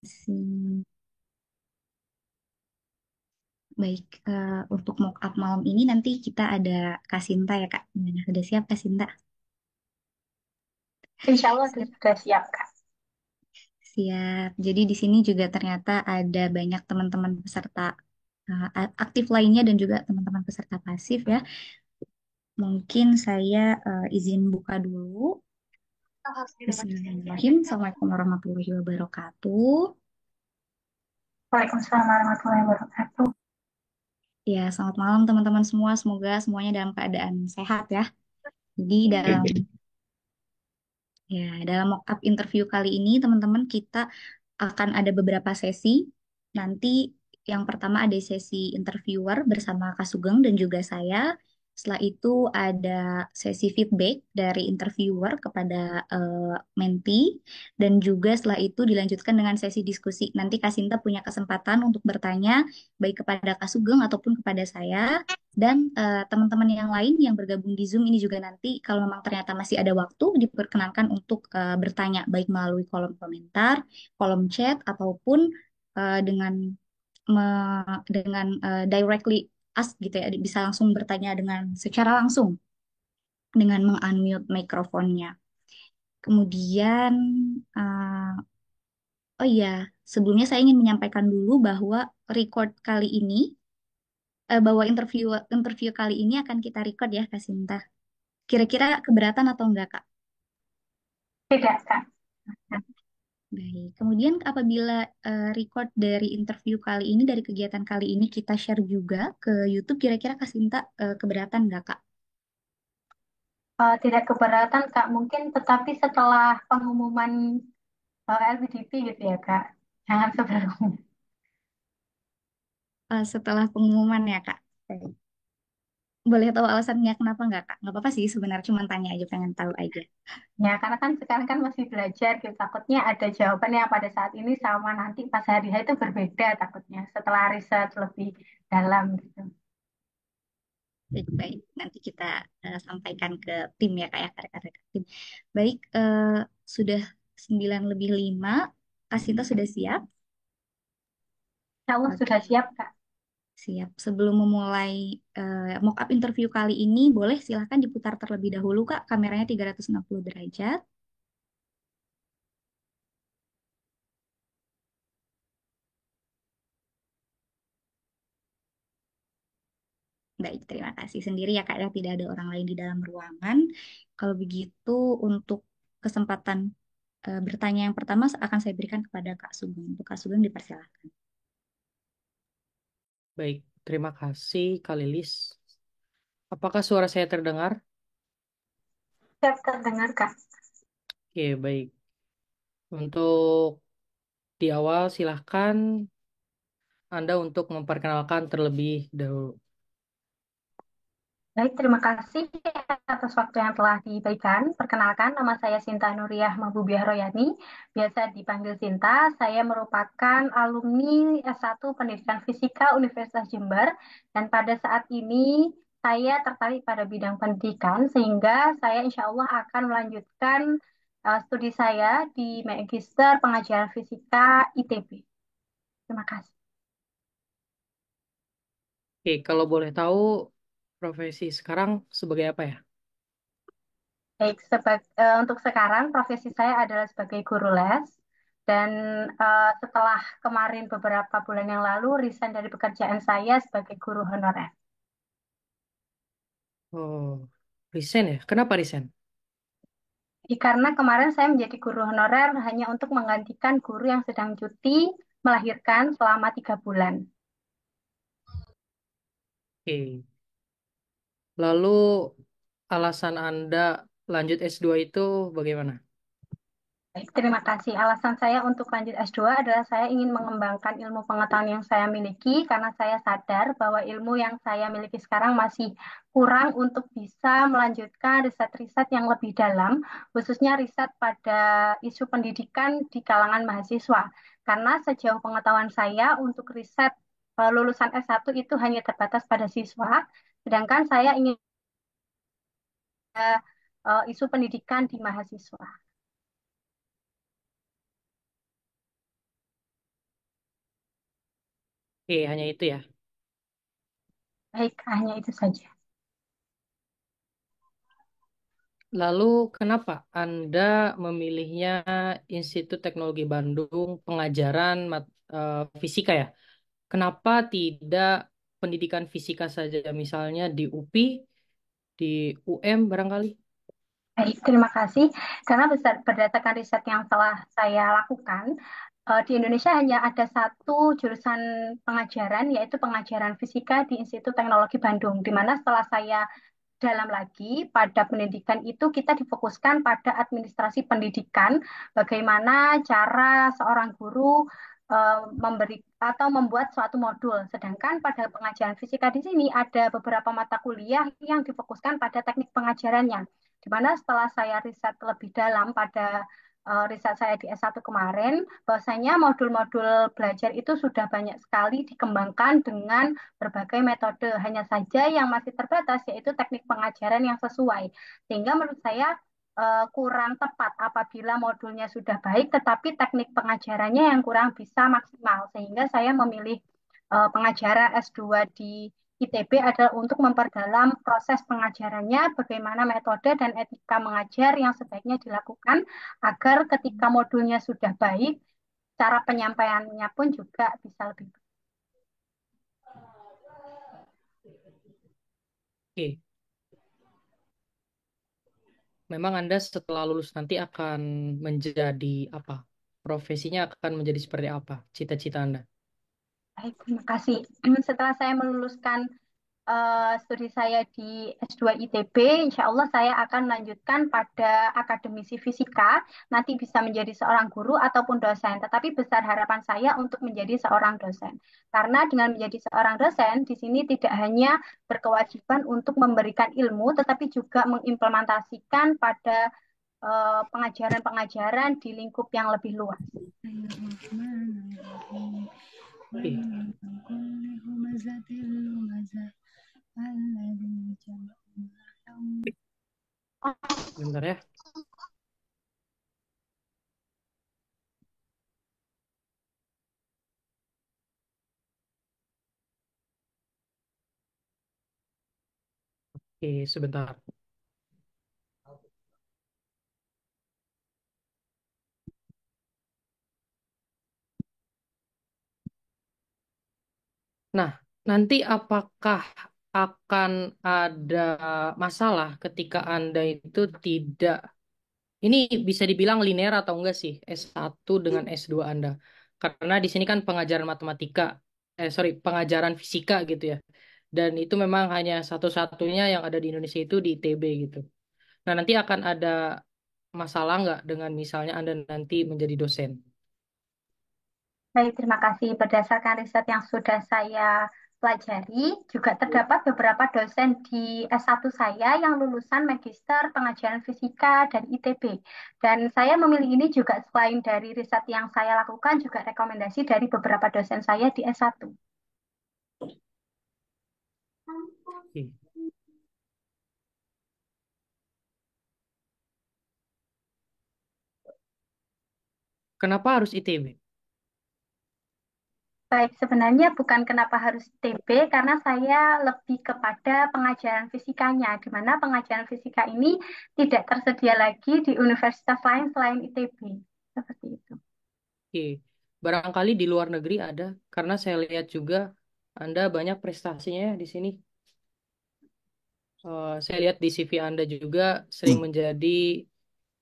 Hmm, baik, untuk mock up malam ini nanti kita ada Kasinta ya Kak. Gimana? Udah siap Kasinta? Insya Allah Siap. sudah siap, Kak. Siap. Jadi di sini juga ternyata ada banyak teman-teman peserta aktif lainnya dan juga teman-teman peserta pasif ya. Mungkin saya izin buka dulu. Bismillahirrahmanirrahim. Assalamualaikum warahmatullahi wabarakatuh. Waalaikumsalam warahmatullahi wabarakatuh. Ya, selamat malam teman-teman semua. Semoga semuanya dalam keadaan sehat ya. Jadi dalam mock up interview kali ini teman-teman kita akan ada beberapa sesi. Nanti yang pertama ada sesi interviewer bersama Kak Sugeng dan juga saya. Setelah itu ada sesi feedback dari interviewer kepada mentee dan juga setelah itu dilanjutkan dengan sesi diskusi. Nanti Kak Sinta punya kesempatan untuk bertanya baik kepada Kak Sugeng ataupun kepada saya. Dan teman-teman yang lain yang bergabung di Zoom ini juga nanti kalau memang ternyata masih ada waktu diperkenankan untuk bertanya baik melalui kolom komentar, kolom chat ataupun dengan directly ask gitu ya, bisa langsung bertanya dengan secara langsung dengan meng-unmute mikrofonnya. Kemudian uh, oh iya, sebelumnya saya ingin menyampaikan dulu bahwa record kali ini bahwa interview interview kali ini akan kita record ya Kak Sinta. Kira-kira keberatan atau enggak, Kak? Tidak, Kak. Baik. Kemudian apabila record dari interview kali ini, dari kegiatan kali ini kita share juga ke YouTube, kira-kira Kak Sinta keberatan nggak, Kak? Tidak keberatan, Kak. Mungkin tetapi setelah pengumuman LPDP gitu ya, Kak. Jangan sebelumnya. Setelah pengumuman ya, Kak. Baik. Boleh tahu alasannya kenapa nggak, Kak? Nggak apa-apa sih, sebenarnya cuma tanya aja, pengen tahu aja. Ya, karena kan sekarang kan masih belajar gitu. Takutnya ada jawaban yang pada saat ini sama nanti pas hari H itu berbeda takutnya. Setelah riset lebih dalam gitu. Baik, nanti kita sampaikan ke tim ya, Kak, ya, ke rekan-rekan tim. Baik, sudah 9:05, Kak Sinta sudah siap? Insya Allah sudah Oke. siap, Kak. Siap. Sebelum memulai mock up interview kali ini, boleh silahkan diputar terlebih dahulu, Kak. Kameranya 360 derajat. Baik, terima kasih sendiri ya, Kak. Ya, tidak ada orang lain di dalam ruangan. Kalau begitu, untuk kesempatan bertanya yang pertama akan saya berikan kepada Kak Sugeng. Untuk Kak Sugeng dipersilahkan. Baik, terima kasih Kak Lilis. Apakah suara saya terdengar? Siap terdengar, Kak. Oke, baik. Untuk di awal silahkan Anda untuk memperkenalkan terlebih dahulu. Baik, terima kasih atas waktu yang telah diberikan. Perkenalkan, nama saya Sinta Nuriyah Mahbubiah Royani, biasa dipanggil Sinta. Saya merupakan alumni S1 Pendidikan Fisika Universitas Jember, dan pada saat ini saya tertarik pada bidang pendidikan, sehingga saya insya Allah akan melanjutkan studi saya di Magister Pengajaran Fisika ITB. Terima kasih. Oke, kalau boleh tahu profesi sekarang sebagai apa ya? Baik, untuk sekarang profesi saya adalah sebagai guru les dan setelah kemarin beberapa bulan yang lalu resign dari pekerjaan saya sebagai guru honorer. Oh, resign ya? Kenapa resign? Karena kemarin saya menjadi guru honorer hanya untuk menggantikan guru yang sedang cuti melahirkan selama 3 bulan. Oke. Lalu alasan Anda lanjut S2 itu bagaimana? Baik, terima kasih. Alasan saya untuk lanjut S2 adalah saya ingin mengembangkan ilmu pengetahuan yang saya miliki karena saya sadar bahwa ilmu yang saya miliki sekarang masih kurang untuk bisa melanjutkan riset-riset yang lebih dalam, khususnya riset pada isu pendidikan di kalangan mahasiswa. Karena sejauh pengetahuan saya untuk riset lulusan S1 itu hanya terbatas pada siswa, sedangkan saya ingin isu pendidikan di mahasiswa. Oke, hanya itu ya. Baik, hanya itu saja. Lalu kenapa Anda memilihnya Institut Teknologi Bandung pengajaran fisika ya? Kenapa tidak pendidikan fisika saja, misalnya di UPI, di UM barangkali? Baik, terima kasih. Karena berdasarkan riset yang telah saya lakukan, di Indonesia hanya ada satu jurusan pengajaran, yaitu pengajaran fisika di Institut Teknologi Bandung, di mana setelah saya dalam lagi pada pendidikan itu kita difokuskan pada administrasi pendidikan, bagaimana cara seorang guru memberi atau membuat suatu modul. Sedangkan pada pengajaran fisika di sini ada beberapa mata kuliah yang difokuskan pada teknik pengajarannya. Di mana setelah saya riset lebih dalam pada riset saya di S1 kemarin, bahwasanya modul-modul belajar itu sudah banyak sekali dikembangkan dengan berbagai metode. Hanya saja yang masih terbatas yaitu teknik pengajaran yang sesuai. Sehingga menurut saya kurang tepat apabila modulnya sudah baik, tetapi teknik pengajarannya yang kurang bisa maksimal. Sehingga saya memilih pengajaran S2 di ITB adalah untuk memperdalam proses pengajarannya, bagaimana metode dan etika mengajar yang sebaiknya dilakukan agar ketika modulnya sudah baik, cara penyampaiannya pun juga bisa lebih baik. Oke, memang Anda setelah lulus nanti akan menjadi apa? Profesinya akan menjadi seperti apa? Cita-cita Anda? Baik, terima kasih. Setelah saya meluluskan studi saya di S2 ITB, insya Allah saya akan melanjutkan pada akademisi fisika, nanti bisa menjadi seorang guru ataupun dosen. Tetapi besar harapan saya untuk menjadi seorang dosen. Karena dengan menjadi seorang dosen, di sini tidak hanya berkewajiban untuk memberikan ilmu, tetapi juga mengimplementasikan pada pengajaran-pengajaran di lingkup yang lebih luas. Oke, bentar ya. Oke, sebentar. Nah, nanti apakah akan ada masalah ketika Anda itu tidak, ini bisa dibilang linear atau enggak sih, S1 dengan S2 Anda? Karena di sini kan pengajaran matematika, pengajaran fisika gitu ya. Dan itu memang hanya satu-satunya yang ada di Indonesia itu di ITB gitu. Nah, nanti akan ada masalah nggak dengan misalnya Anda nanti menjadi dosen? Baik, terima kasih. Berdasarkan riset yang sudah saya pelajari, juga terdapat beberapa dosen di S1 saya yang lulusan Magister Pengajaran Fisika dari ITB. Dan saya memilih ini juga selain dari riset yang saya lakukan, juga rekomendasi dari beberapa dosen saya di S1. Oke. Kenapa harus ITB? Baik, sebenarnya bukan kenapa harus ITB, karena saya lebih kepada pengajaran fisikanya, di mana pengajaran fisika ini tidak tersedia lagi di universitas lain selain ITB. Seperti itu. Oke. Barangkali di luar negeri ada, karena saya lihat juga Anda banyak prestasinya ya di sini. Saya lihat di CV Anda juga sering menjadi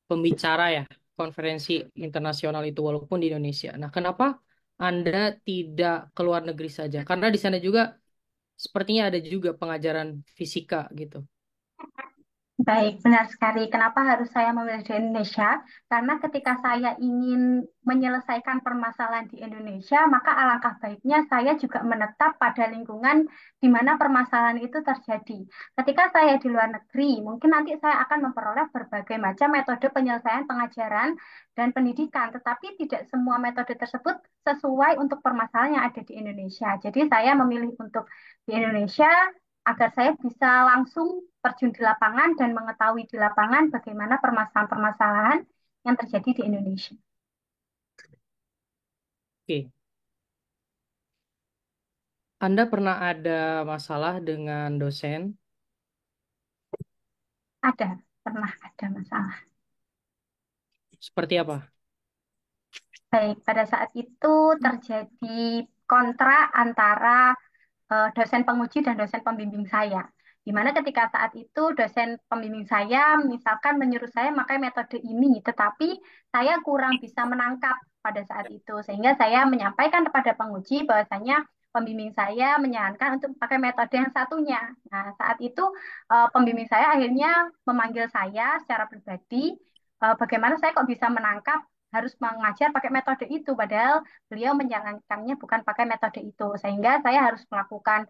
pembicara ya, konferensi internasional itu walaupun di Indonesia. Nah, kenapa Anda tidak ke luar negeri saja? Karena di sana juga sepertinya ada juga pengajaran fisika gitu. Baik, benar sekali. Kenapa harus saya memilih di Indonesia? Karena ketika saya ingin menyelesaikan permasalahan di Indonesia, maka alangkah baiknya saya juga menetap pada lingkungan di mana permasalahan itu terjadi. Ketika saya di luar negeri, mungkin nanti saya akan memperoleh berbagai macam metode penyelesaian pengajaran dan pendidikan, tetapi tidak semua metode tersebut sesuai untuk permasalahan yang ada di Indonesia. Jadi saya memilih untuk di Indonesia agar saya bisa langsung terjun di lapangan dan mengetahui di lapangan bagaimana permasalahan-permasalahan yang terjadi di Indonesia. Oke. Anda pernah ada masalah dengan dosen? Ada, pernah ada masalah. Seperti apa? Baik, pada saat itu terjadi kontra antara dosen penguji dan dosen pembimbing saya. Di mana ketika saat itu dosen pembimbing saya misalkan menyuruh saya pakai metode ini, tetapi saya kurang bisa menangkap pada saat itu. Sehingga saya menyampaikan kepada penguji bahwasanya pembimbing saya menyarankan untuk pakai metode yang satunya. Nah, saat itu pembimbing saya akhirnya memanggil saya secara pribadi, bagaimana saya kok bisa menangkap harus mengajar pakai metode itu, padahal beliau menyarankannya bukan pakai metode itu, sehingga saya harus melakukan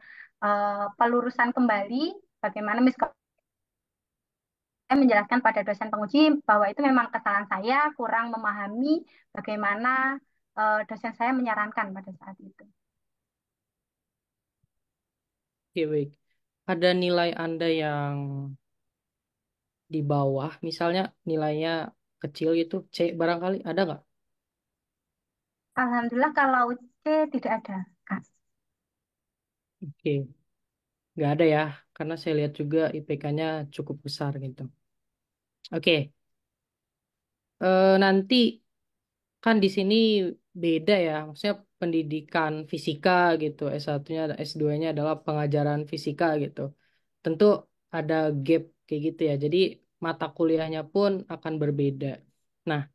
pelurusan kembali bagaimana saya menjelaskan pada dosen penguji bahwa itu memang kesalahan saya kurang memahami bagaimana dosen saya menyarankan pada saat itu. Oke, baik. Ada nilai Anda yang di bawah, misalnya nilainya kecil gitu, C barangkali, ada nggak? Alhamdulillah kalau C tidak ada, Kak. Oke, nggak ada ya, karena saya lihat juga IPK-nya cukup besar gitu. Oke, nanti kan di sini beda ya, maksudnya pendidikan fisika gitu, S1-nya, S2-nya adalah pengajaran fisika gitu. Tentu ada gap kayak gitu ya, jadi mata kuliahnya pun akan berbeda. Nah,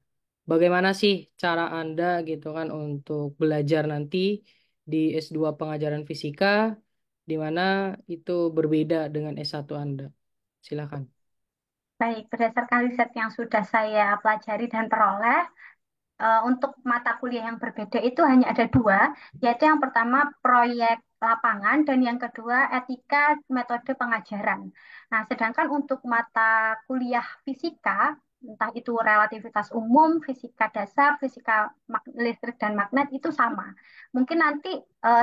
bagaimana sih cara Anda gitu kan untuk belajar nanti di S2 pengajaran fisika, di mana itu berbeda dengan S1 Anda? Silakan. Baik, berdasarkan riset yang sudah saya pelajari dan peroleh, untuk mata kuliah yang berbeda itu hanya ada dua, yaitu yang pertama proyek lapangan dan yang kedua etika metode pengajaran. Nah, sedangkan untuk mata kuliah fisika, entah itu relativitas umum, fisika dasar, fisika listrik dan magnet itu sama. Mungkin nanti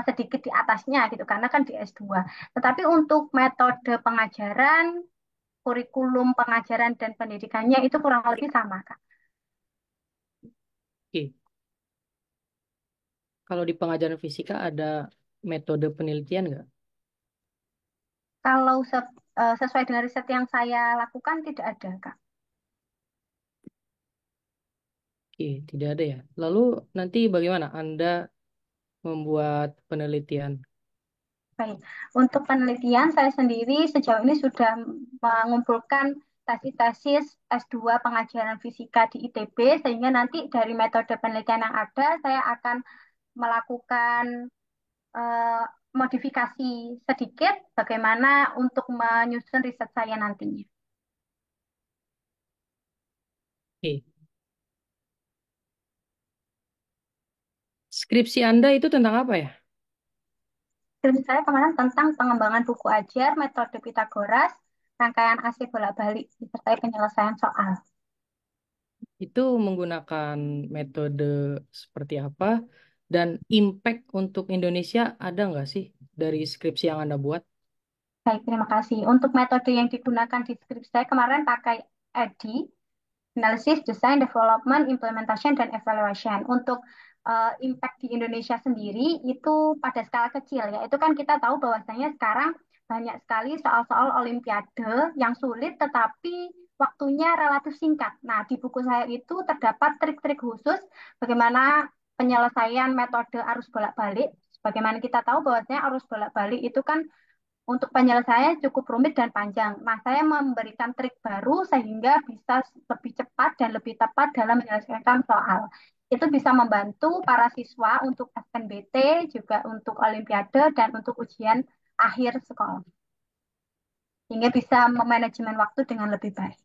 sedikit di atasnya gitu karena kan di S2. Tetapi untuk metode pengajaran, kurikulum pengajaran dan pendidikannya itu kurang lebih sama, Kak. Oke. Kalau di pengajaran fisika ada metode penelitian nggak? Kalau sesuai dengan riset yang saya lakukan tidak ada, Kak. Oke, tidak ada ya. Lalu nanti bagaimana Anda membuat penelitian? Baik. Untuk penelitian saya sendiri sejauh ini sudah mengumpulkan tesis-tesis S2 pengajaran fisika di ITB sehingga nanti dari metode penelitian yang ada saya akan melakukan eh, modifikasi sedikit bagaimana untuk menyusun riset saya nantinya. Oke. Skripsi Anda itu tentang apa ya? Skripsi saya kemarin tentang pengembangan buku ajar, metode Pitagoras, rangkaian AC bolak-balik, disertai penyelesaian soal. Itu menggunakan metode seperti apa? Dan impact untuk Indonesia ada nggak sih dari skripsi yang Anda buat? Baik, terima kasih. Untuk metode yang digunakan di skripsi saya kemarin pakai ADDIE, Analysis, Design, Development, Implementation, dan Evaluation. Untuk impact di Indonesia sendiri itu pada skala kecil ya. Itu kan kita tahu bahwasanya sekarang banyak sekali soal-soal olimpiade yang sulit tetapi waktunya relatif singkat. Nah, di buku saya itu terdapat trik-trik khusus bagaimana penyelesaian metode arus bolak-balik. Bagaimana kita tahu bahwasanya arus bolak-balik itu kan untuk penyelesaiannya cukup rumit dan panjang. Nah, saya memberikan trik baru sehingga bisa lebih cepat dan lebih tepat dalam menyelesaikan soal. Itu bisa membantu para siswa untuk SNBT, juga untuk Olimpiade, dan untuk ujian akhir sekolah. Sehingga bisa memanajemen waktu dengan lebih baik.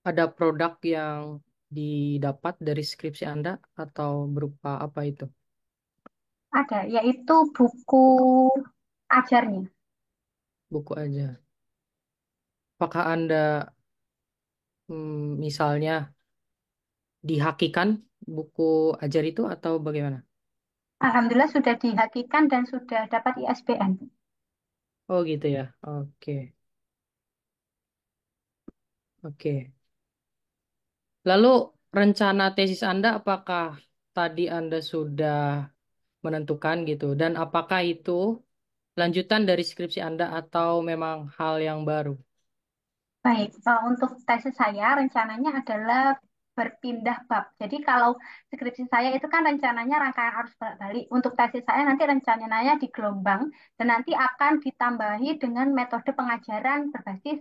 Ada produk yang didapat dari skripsi Anda atau berupa apa itu? Ada, yaitu buku ajarnya. Buku aja. Apakah Anda misalnya dihakikan buku ajar itu atau bagaimana? Alhamdulillah sudah dihakikan dan sudah dapat ISBN. Oh gitu ya. Oke. Oke. Lalu rencana tesis Anda apakah tadi Anda sudah menentukan gitu. Dan apakah itu lanjutan dari skripsi Anda atau memang hal yang baru? Baik, untuk tesis saya rencananya adalah berpindah bab. Jadi kalau skripsi saya itu kan rencananya rangkaian arus balik. Untuk tesis saya nanti rencananya di gelombang dan nanti akan ditambahi dengan metode pengajaran berbasis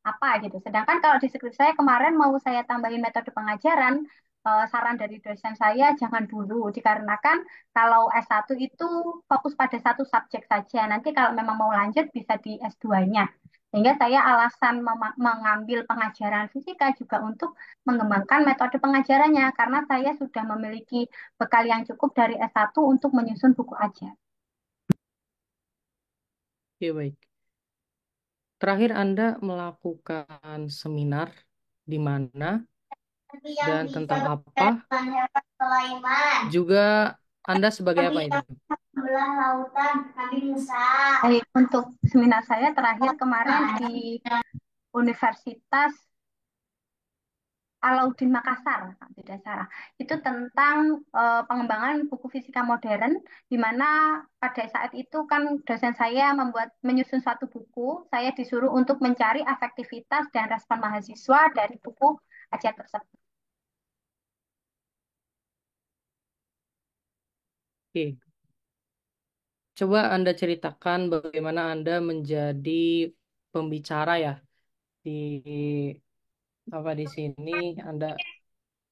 apa gitu. Sedangkan kalau di skripsi saya kemarin mau saya tambahin metode pengajaran, saran dari dosen saya jangan dulu, dikarenakan kalau S1 itu fokus pada satu subjek saja. Nanti kalau memang mau lanjut bisa di S2-nya. Sehingga saya alasan mengambil pengajaran fisika juga untuk mengembangkan metode pengajarannya, karena saya sudah memiliki bekal yang cukup dari S1 untuk menyusun buku ajar. Oke, baik. Terakhir Anda melakukan seminar di mana dan tentang apa? Juga Anda sebagai apa itu? Baik, untuk seminar saya terakhir kemarin di Universitas Alauddin Makassar, kalau tidak salah. Itu tentang pengembangan buku fisika modern, di mana pada saat itu kan dosen saya menyusun suatu buku, saya disuruh untuk mencari efektivitas dan respon mahasiswa dari buku ajar tersebut. Oke, coba Anda ceritakan bagaimana Anda menjadi pembicara ya di apa di sini Anda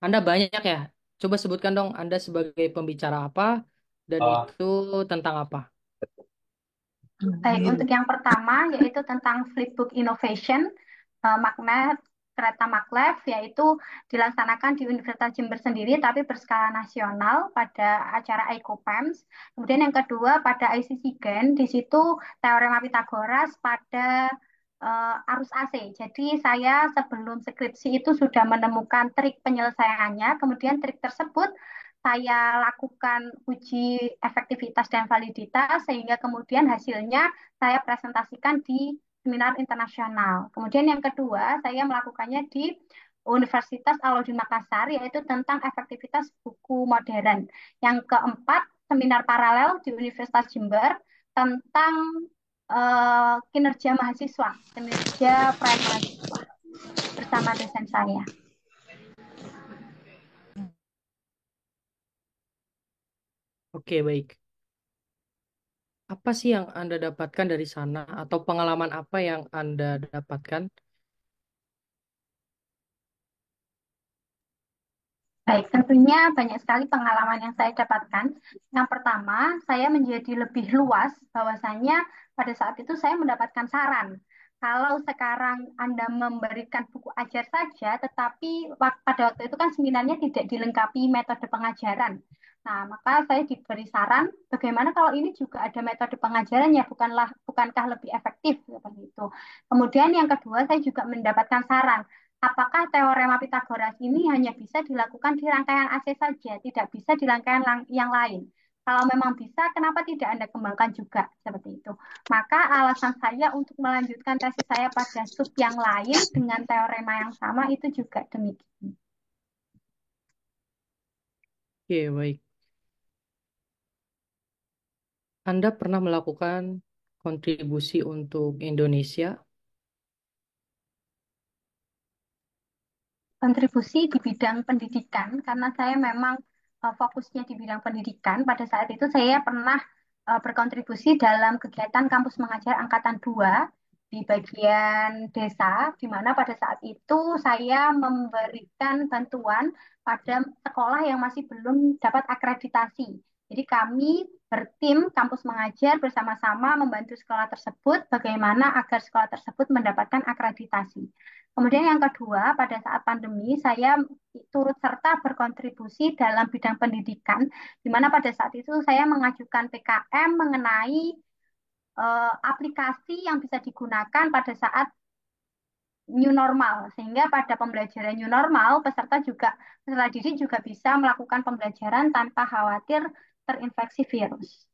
Anda banyak ya. Coba sebutkan dong Anda sebagai pembicara apa dan itu tentang apa? Baik, untuk yang pertama yaitu tentang Flipbook Innovation, magnet kereta maglev, yaitu dilaksanakan di Universitas Jember sendiri tapi berskala nasional pada acara ICOPAMS. Kemudian yang kedua pada ICC Gen, di situ teorema Pitagoras pada arus AC. Jadi saya sebelum skripsi itu sudah menemukan trik penyelesaiannya, kemudian trik tersebut saya lakukan uji efektivitas dan validitas sehingga kemudian hasilnya saya presentasikan di seminar internasional. Kemudian yang kedua, saya melakukannya di Universitas Alauddin Makassar, yaitu tentang efektivitas buku modern. Yang keempat, seminar paralel di Universitas Jember tentang kinerja mahasiswa, kinerja peran mahasiswa bersama dosen saya. Oke, baik. Apa sih yang Anda dapatkan dari sana atau pengalaman apa yang Anda dapatkan? Baik, tentunya banyak sekali pengalaman yang saya dapatkan. Yang pertama, saya menjadi lebih luas bahwasanya pada saat itu saya mendapatkan saran. Kalau sekarang Anda memberikan buku ajar saja, tetapi pada waktu itu kan seminarnya tidak dilengkapi metode pengajaran. Nah, maka saya diberi saran, bagaimana kalau ini juga ada metode pengajarannya, bukankah lebih efektif seperti itu. Kemudian yang kedua, saya juga mendapatkan saran apakah teorema Pitagoras ini hanya bisa dilakukan di rangkaian AC saja, tidak bisa di rangkaian yang lain. Kalau memang bisa, kenapa tidak Anda kembangkan juga seperti itu? Maka alasan saya untuk melanjutkan tesis saya pada sub yang lain dengan teorema yang sama itu juga demikian. Oke, baik. Anda pernah melakukan kontribusi untuk Indonesia? Kontribusi di bidang pendidikan karena saya memang fokusnya di bidang pendidikan. Pada saat itu saya pernah berkontribusi dalam kegiatan kampus mengajar angkatan 2 di bagian desa, di mana pada saat itu saya memberikan bantuan pada sekolah yang masih belum dapat akreditasi. Jadi kami bertim kampus mengajar bersama-sama membantu sekolah tersebut bagaimana agar sekolah tersebut mendapatkan akreditasi. Kemudian yang kedua, pada saat pandemi saya turut serta berkontribusi dalam bidang pendidikan, di mana pada saat itu saya mengajukan PKM mengenai aplikasi yang bisa digunakan pada saat new normal, sehingga pada pembelajaran new normal peserta didik juga bisa melakukan pembelajaran tanpa khawatir terinfeksi virus.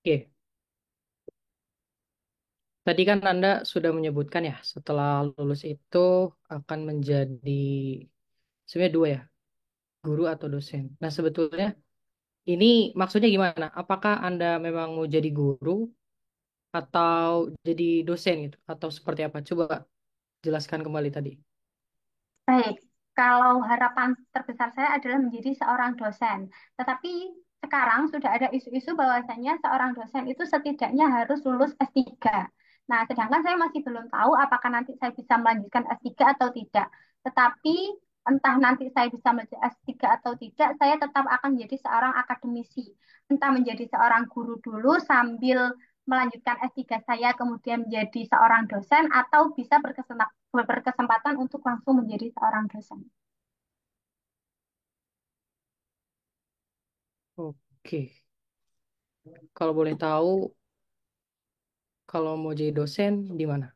Oke, tadi kan Anda sudah menyebutkan ya, setelah lulus itu akan menjadi sebenarnya dua ya. guru atau dosen. Nah, sebetulnya ini maksudnya gimana? Apakah Anda memang mau jadi guru atau jadi dosen gitu? Atau seperti apa? Coba jelaskan kembali tadi. Baik, kalau harapan terbesar saya adalah menjadi seorang dosen. Tetapi sekarang sudah ada isu-isu bahwasanya seorang dosen itu setidaknya harus lulus S3. Nah, sedangkan saya masih belum tahu apakah nanti saya bisa melanjutkan S3 atau tidak. Tetapi entah nanti saya bisa melanjutkan S3 atau tidak, saya tetap akan menjadi seorang akademisi. Entah menjadi seorang guru dulu sambil melanjutkan S3 saya kemudian menjadi seorang dosen atau bisa berkesempatan untuk langsung menjadi seorang dosen. Oke. Kalau boleh tahu, kalau mau jadi dosen di mana?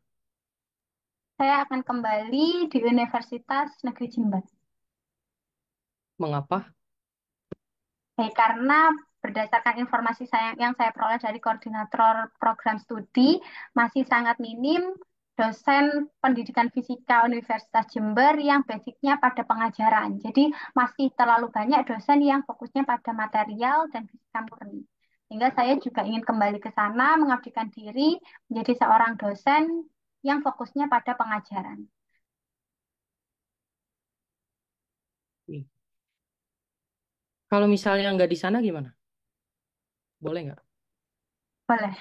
Saya akan kembali di Universitas Negeri Jember. Mengapa? Karena berdasarkan informasi saya yang saya peroleh dari koordinator program studi, masih sangat minim dosen pendidikan fisika Universitas Jember yang basicnya pada pengajaran. Jadi masih terlalu banyak dosen yang fokusnya pada material dan fisika murni. Sehingga saya juga ingin kembali ke sana, mengabdikan diri menjadi seorang dosen yang fokusnya pada pengajaran. Kalau misalnya nggak di sana gimana? Boleh nggak? Boleh.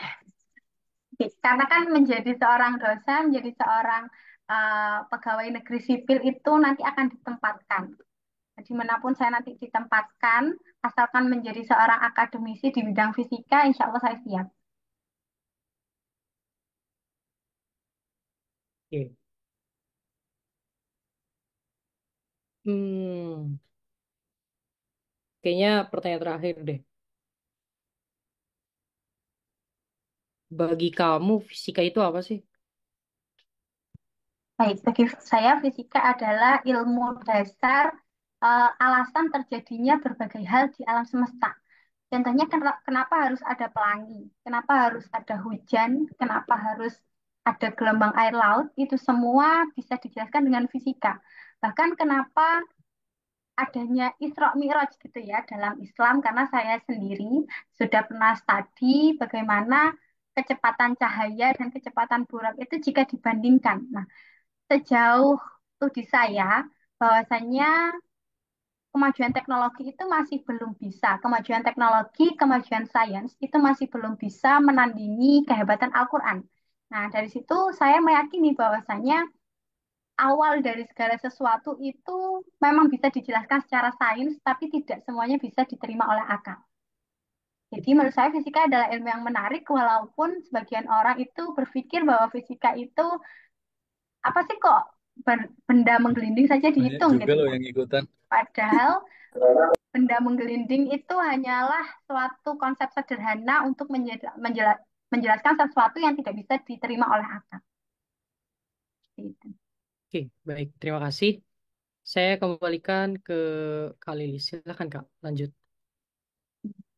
Karena kan menjadi seorang dosen, menjadi seorang pegawai negeri sipil itu nanti akan ditempatkan. Dimanapun saya nanti ditempatkan, asalkan menjadi seorang akademisi di bidang fisika, insya Allah saya siap. Oke. Hmm, kayaknya pertanyaan terakhir deh. Bagi kamu, fisika itu apa sih? Baik, bagi saya fisika adalah ilmu dasar alasan terjadinya berbagai hal di alam semesta. Contohnya kenapa harus ada pelangi, kenapa harus ada hujan, kenapa harus ada gelombang air laut, itu semua bisa dijelaskan dengan fisika. Bahkan kenapa adanya Isra Mi'raj gitu ya dalam Islam, karena saya sendiri sudah pernah studi bagaimana kecepatan cahaya dan kecepatan bulan itu jika dibandingkan. Nah, sejauh studi saya, bahwasanya kemajuan teknologi itu masih belum bisa. Kemajuan teknologi, kemajuan sains itu masih belum bisa menandingi kehebatan Al-Quran. Nah, dari situ saya meyakini bahwasanya awal dari segala sesuatu itu memang bisa dijelaskan secara sains, tapi tidak semuanya bisa diterima oleh akal. Jadi menurut saya fisika adalah ilmu yang menarik, walaupun sebagian orang itu berpikir bahwa fisika itu apa sih kok benda menggelinding saja Banyak dihitung juga gitu loh ya. yang ikutan. Padahal benda menggelinding itu hanyalah suatu konsep sederhana untuk menjelaskan sesuatu yang tidak bisa diterima oleh akal. Gitu. Oke, baik. Terima kasih. Saya kembalikan ke Kak Lilis. Silakan, Kak. Lanjut.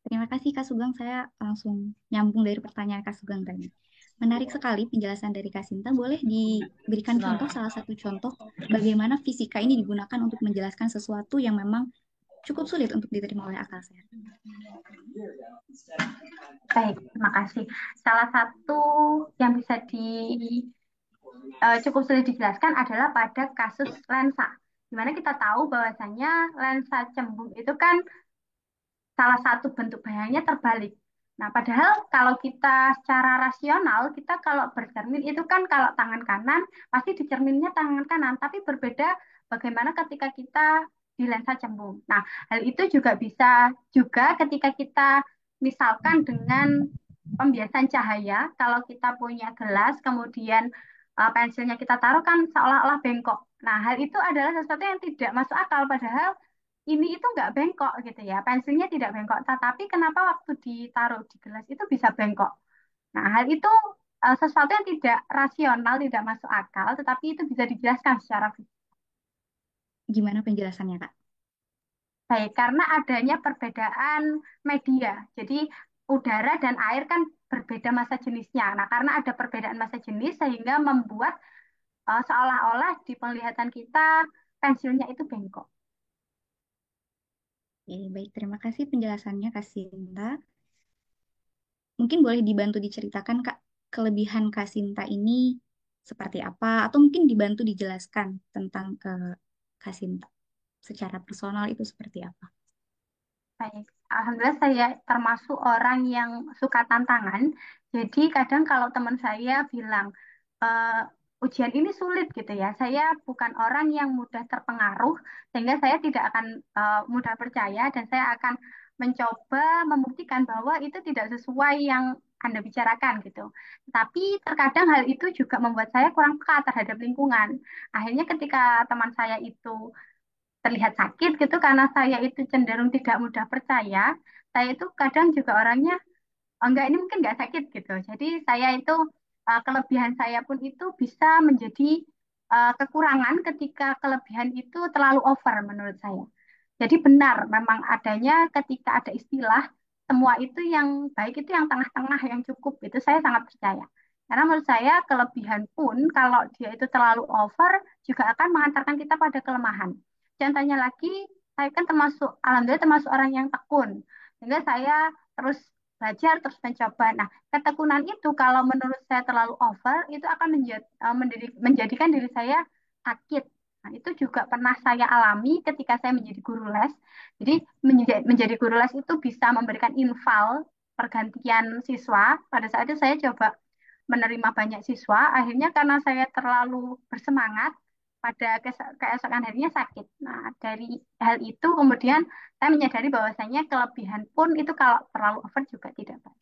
Terima kasih Kak Sugeng, saya langsung nyambung dari pertanyaan Kak Sugeng tadi. Menarik sekali penjelasan dari Kak Sinta. Boleh diberikan contoh, salah satu contoh bagaimana fisika ini digunakan untuk menjelaskan sesuatu yang memang cukup sulit untuk diterima oleh akal sehat. Baik, terima kasih. Salah satu yang bisa cukup sulit dijelaskan adalah pada kasus lensa. Di mana kita tahu bahwasanya lensa cembung itu kan salah satu bentuk bayangnya terbalik. Nah, padahal kalau kita secara rasional, kita kalau bercermin itu kan kalau tangan kanan, pasti dicerminnya tangan kanan. Tapi berbeda bagaimana ketika kita di lensa cembung. Nah, hal itu juga bisa juga ketika kita misalkan dengan pembiasan cahaya, kalau kita punya gelas, kemudian pensilnya kita taruh kan seolah-olah bengkok. Nah, hal itu adalah sesuatu yang tidak masuk akal, padahal ini itu nggak bengkok gitu ya. Pensilnya tidak bengkok, tetapi kenapa waktu ditaruh di gelas itu bisa bengkok? Nah, hal itu sesuatu yang tidak rasional, tidak masuk akal, tetapi itu bisa dijelaskan secara fisik. Gimana penjelasannya, Kak? Baik, karena adanya perbedaan media. Jadi udara dan air kan berbeda massa jenisnya. Nah, karena ada perbedaan massa jenis sehingga membuat seolah-olah di penglihatan kita pensilnya itu bengkok. Baik, terima kasih penjelasannya Kak Sinta. Mungkin boleh dibantu diceritakan Kak, kelebihan Kak Sinta ini seperti apa? Atau mungkin dibantu dijelaskan tentang Kak Sinta secara personal itu seperti apa? Baik, alhamdulillah saya termasuk orang yang suka tantangan. Jadi kadang kalau teman saya bilang ujian ini sulit gitu ya, saya bukan orang yang mudah terpengaruh, sehingga saya tidak akan mudah percaya dan saya akan mencoba membuktikan bahwa itu tidak sesuai yang Anda bicarakan gitu. Tapi terkadang hal itu juga membuat saya kurang peka terhadap lingkungan. Akhirnya ketika teman saya itu terlihat sakit gitu karena saya itu cenderung tidak mudah percaya. Saya itu kadang juga orangnya, "Oh, enggak ini mungkin enggak sakit gitu." Jadi saya itu kelebihan saya pun itu bisa menjadi kekurangan ketika kelebihan itu terlalu over menurut saya. Jadi benar memang adanya ketika ada istilah semua itu yang baik itu yang tengah-tengah yang cukup itu saya sangat percaya. Karena menurut saya kelebihan pun kalau dia itu terlalu over juga akan mengantarkan kita pada kelemahan. Contohnya lagi, saya kan termasuk, alhamdulillah termasuk orang yang tekun. Sehingga saya terus belajar, terus mencoba. Nah, ketekunan itu kalau menurut saya terlalu over, itu akan menjadikan diri saya sakit. Nah, itu juga pernah saya alami ketika saya menjadi guru les. Jadi, menjadi guru les itu bisa memberikan infal pergantian siswa. Pada saat itu saya coba menerima banyak siswa. Akhirnya karena saya terlalu bersemangat, pada keesokan harinya sakit. Nah, dari hal itu kemudian saya menyadari bahwasanya kelebihan pun itu kalau terlalu over juga tidak baik.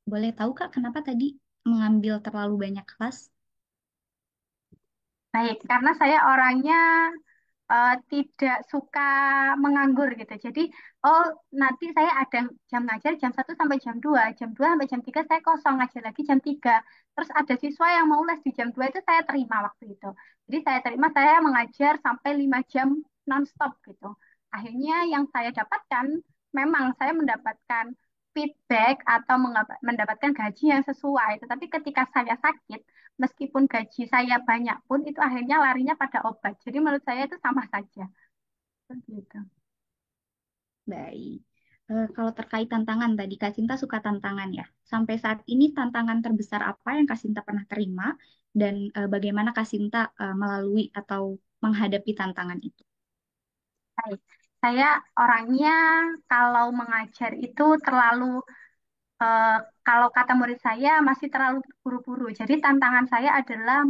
Boleh tahu Kak, kenapa tadi mengambil terlalu banyak kelas? Baik, karena saya orangnya tidak suka menganggur gitu. Jadi, oh nanti saya ada jam ngajar jam 1 sampai jam 2, jam 2 sampai jam 3 saya kosong ngajar lagi jam 3. Terus ada siswa yang mau les di jam 2 itu saya terima waktu itu. Jadi saya terima saya mengajar sampai 5 jam nonstop gitu. Akhirnya yang saya dapatkan memang saya mendapatkan feedback atau mendapatkan gaji yang sesuai. Tetapi ketika saya sakit, meskipun gaji saya banyak pun itu akhirnya larinya pada obat. Jadi menurut saya itu sama saja. Begitu. Baik. Kalau terkait tantangan tadi, Kak Sinta suka tantangan ya. Sampai saat ini tantangan terbesar apa yang Kak Sinta pernah terima dan bagaimana Kak Sinta melalui atau menghadapi tantangan itu? Baik. Saya orangnya kalau mengajar itu terlalu eh, kalau kata murid saya masih terlalu buru-buru. Jadi tantangan saya adalah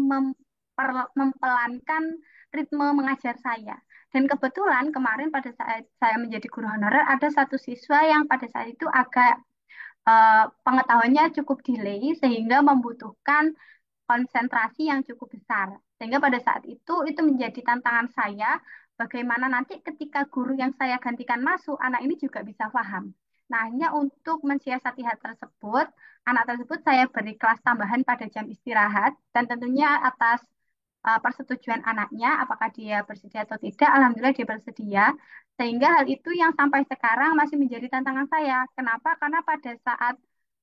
mempelankan ritme mengajar saya. Dan kebetulan kemarin pada saat saya menjadi guru honorer ada satu siswa yang pada saat itu agak pengetahuannya cukup delay sehingga membutuhkan konsentrasi yang cukup besar. Sehingga pada saat itu menjadi tantangan saya bagaimana nanti ketika guru yang saya gantikan masuk, anak ini juga bisa paham. Nah, hanya untuk mensiasati hal tersebut, anak tersebut saya beri kelas tambahan pada jam istirahat dan tentunya atas persetujuan anaknya, apakah dia bersedia atau tidak, alhamdulillah dia bersedia. Sehingga hal itu yang sampai sekarang masih menjadi tantangan saya. Kenapa? Karena pada saat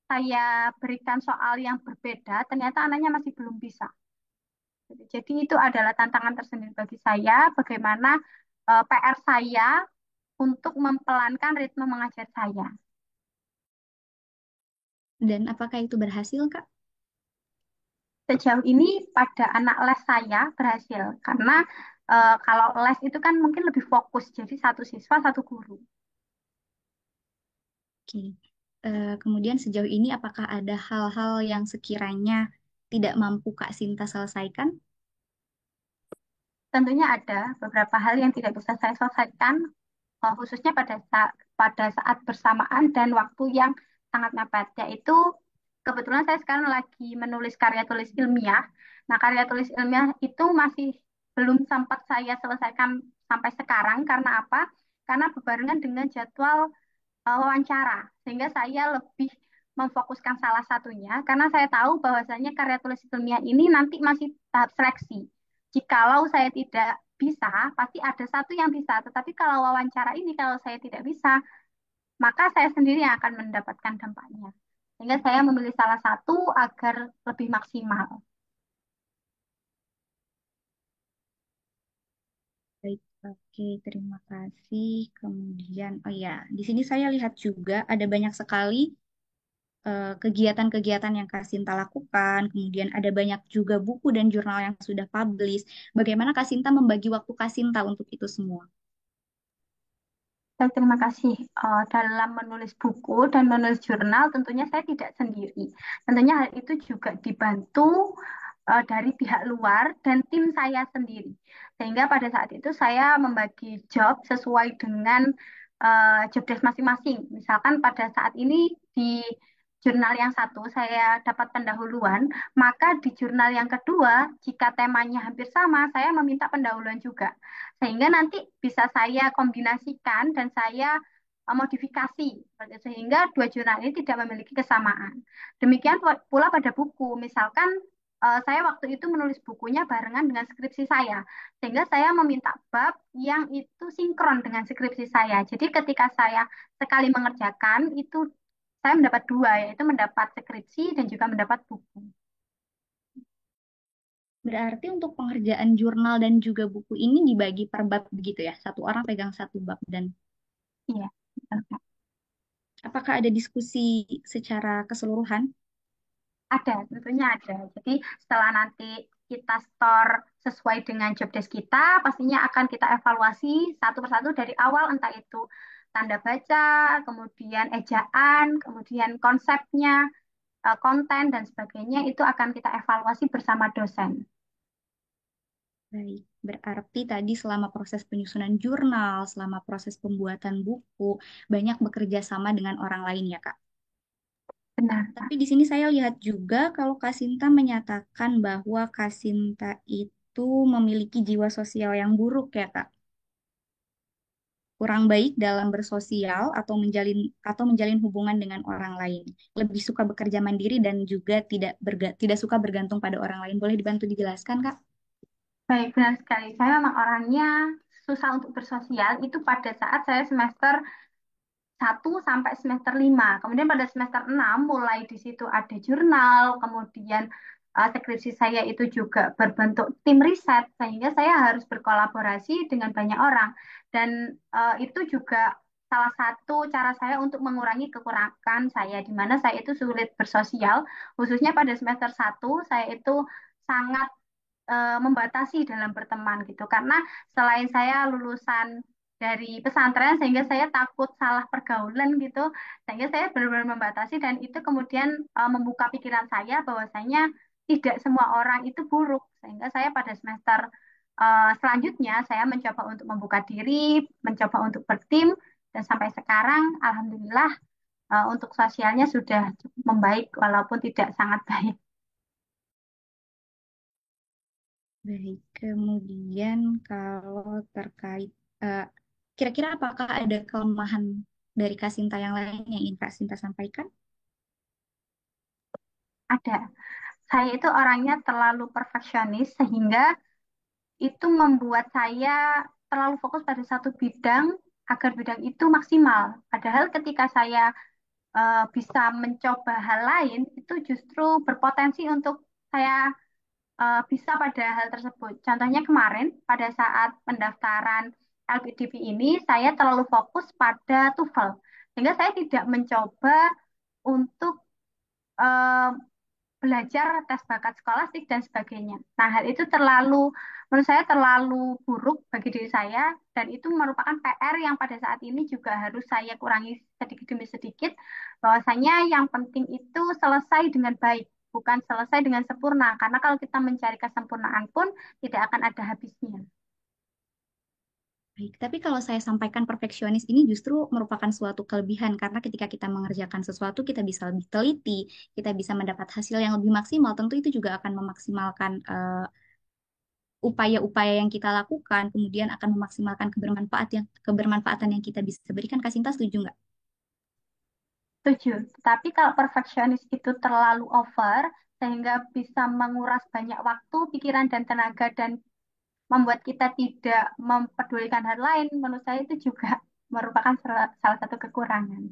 saya berikan soal yang berbeda, ternyata anaknya masih belum bisa. Jadi itu adalah tantangan tersendiri bagi saya, bagaimana PR saya untuk mempelankan ritme mengajar saya. Dan apakah itu berhasil, Kak? Sejauh ini pada anak les saya berhasil, karena kalau les itu kan mungkin lebih fokus, jadi satu siswa, satu guru. Oke. Kemudian sejauh ini apakah ada hal-hal yang sekiranya tidak mampu Kak Sinta selesaikan? Tentunya ada beberapa hal yang tidak bisa saya selesaikan, khususnya pada saat bersamaan dan waktu yang sangat mepet, yaitu kebetulan saya sekarang lagi menulis karya tulis ilmiah. Nah, karya tulis ilmiah itu masih belum sempat saya selesaikan sampai sekarang. Karena apa? Karena berbarengan dengan jadwal wawancara, sehingga saya lebih memfokuskan salah satunya karena saya tahu bahwasanya karya tulis ilmiah ini nanti masih tahap seleksi. Jikalau saya tidak bisa, pasti ada satu yang bisa. Tetapi kalau wawancara ini, kalau saya tidak bisa, maka saya sendiri yang akan mendapatkan dampaknya. Sehingga saya memilih salah satu agar lebih maksimal. Baik, oke, terima kasih. Kemudian, oh ya, di sini saya lihat juga ada banyak sekali kegiatan-kegiatan yang Kak Sinta lakukan. Kemudian ada banyak juga buku dan jurnal yang sudah publish. Bagaimana Kak Sinta membagi waktu Kak Sinta untuk itu semua? Baik, terima kasih. Dalam menulis buku dan menulis jurnal, tentunya saya tidak sendiri. Tentunya hal itu juga dibantu dari pihak luar dan tim saya sendiri. Sehingga pada saat itu saya membagi job sesuai dengan job desk masing-masing. Misalkan pada saat ini di jurnal yang satu saya dapat pendahuluan, maka di jurnal yang kedua, jika temanya hampir sama, saya meminta pendahuluan juga. Sehingga nanti bisa saya kombinasikan dan saya modifikasi. Sehingga dua jurnal ini tidak memiliki kesamaan. Demikian pula pada buku. Misalkan saya waktu itu menulis bukunya barengan dengan skripsi saya. Sehingga saya meminta bab yang itu sinkron dengan skripsi saya. Jadi ketika saya sekali mengerjakan, itu saya mendapat dua, yaitu mendapat skripsi dan juga mendapat buku. Berarti untuk pengerjaan jurnal dan juga buku ini dibagi per bab begitu ya? Satu orang pegang satu bab dan Iya, betul, Kak. apakah ada diskusi secara keseluruhan? Ada, tentunya ada. Jadi setelah nanti kita store sesuai dengan job desk kita, pastinya akan kita evaluasi satu persatu dari awal, entah itu tanda baca, kemudian ejaan, kemudian konsepnya, konten, dan sebagainya, itu akan kita evaluasi bersama dosen. Baik, berarti tadi selama proses penyusunan jurnal, selama proses pembuatan buku, banyak bekerja sama dengan orang lain ya, Kak. Benar, Tapi Kak. di sini saya lihat juga kalau Kasinta menyatakan bahwa Kasinta itu memiliki jiwa sosial yang buruk ya, Kak. Kurang baik dalam bersosial atau menjalin hubungan dengan orang lain. Lebih suka bekerja mandiri dan juga tidak suka bergantung pada orang lain. Boleh dibantu dijelaskan, Kak? Baik, benar sekali. Saya memang orangnya susah untuk bersosial itu pada saat saya semester 1 sampai semester 5. Kemudian pada semester 6 mulai di situ ada jurnal, kemudian skripsi saya itu juga berbentuk tim riset, sehingga saya harus berkolaborasi dengan banyak orang. Dan itu juga salah satu cara saya untuk mengurangi kekurangan saya, di mana saya itu sulit bersosial, khususnya pada semester 1 saya itu sangat membatasi dalam berteman gitu. Karena selain saya lulusan dari pesantren sehingga saya takut salah pergaulan gitu, sehingga saya benar-benar membatasi dan itu kemudian membuka pikiran saya bahwasanya tidak semua orang itu buruk, sehingga saya pada semester selanjutnya saya mencoba untuk membuka diri, mencoba untuk bertim, dan sampai sekarang alhamdulillah untuk sosialnya sudah cukup membaik walaupun tidak sangat baik. Baik, kemudian kalau terkait eh, kira-kira apakah ada kelemahan dari Kasinta yang lain yang ingin Kasinta sampaikan? Ada. Saya itu orangnya terlalu perfeksionis sehingga itu membuat saya terlalu fokus pada satu bidang agar bidang itu maksimal. Padahal ketika saya bisa mencoba hal lain, itu justru berpotensi untuk saya bisa pada hal tersebut. Contohnya kemarin pada saat pendaftaran LPDP ini, saya terlalu fokus pada TOEFL. Sehingga saya tidak mencoba untuk eh, belajar tes bakat skolastik dan sebagainya. Nah, hal itu menurut saya terlalu buruk bagi diri saya dan itu merupakan PR yang pada saat ini juga harus saya kurangi sedikit demi sedikit, bahwasanya yang penting itu selesai dengan baik, bukan selesai dengan sempurna. Karena kalau kita mencari kesempurnaan pun tidak akan ada habisnya. Baik, tapi kalau saya sampaikan perfeksionis ini justru merupakan suatu kelebihan karena ketika kita mengerjakan sesuatu kita bisa lebih teliti, kita bisa mendapat hasil yang lebih maksimal. Tentu itu juga akan memaksimalkan upaya-upaya yang kita lakukan, kemudian akan memaksimalkan kebermanfaatan yang kita bisa berikan. Kasinta setuju nggak? Setuju. Tapi kalau perfeksionis itu terlalu over, sehingga bisa menguras banyak waktu, pikiran, dan tenaga, dan membuat kita tidak mempedulikan hal lain, menurut saya itu juga merupakan salah satu kekurangan.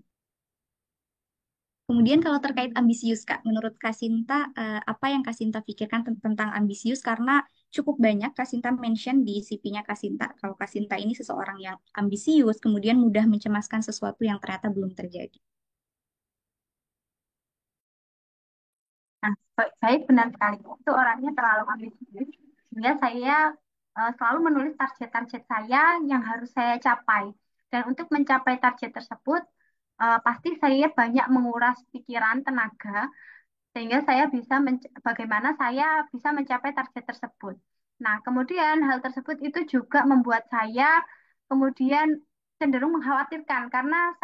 Kemudian kalau terkait ambisius, Kak, menurut Kak Sinta, apa yang Kak Sinta pikirkan tentang ambisius? Karena cukup banyak Kak Sinta mention di CV-nya Kak Sinta, kalau Kak Sinta ini seseorang yang ambisius, kemudian mudah mencemaskan sesuatu yang ternyata belum terjadi. Nah, baik benar sekali. Itu orangnya terlalu ambisius. Sehingga saya selalu menulis target-target saya yang harus saya capai. Dan untuk mencapai target tersebut, pasti saya banyak menguras pikiran, tenaga, sehingga saya bisa bagaimana saya bisa mencapai target tersebut. Nah, kemudian hal tersebut itu juga membuat saya kemudian cenderung mengkhawatirkan karena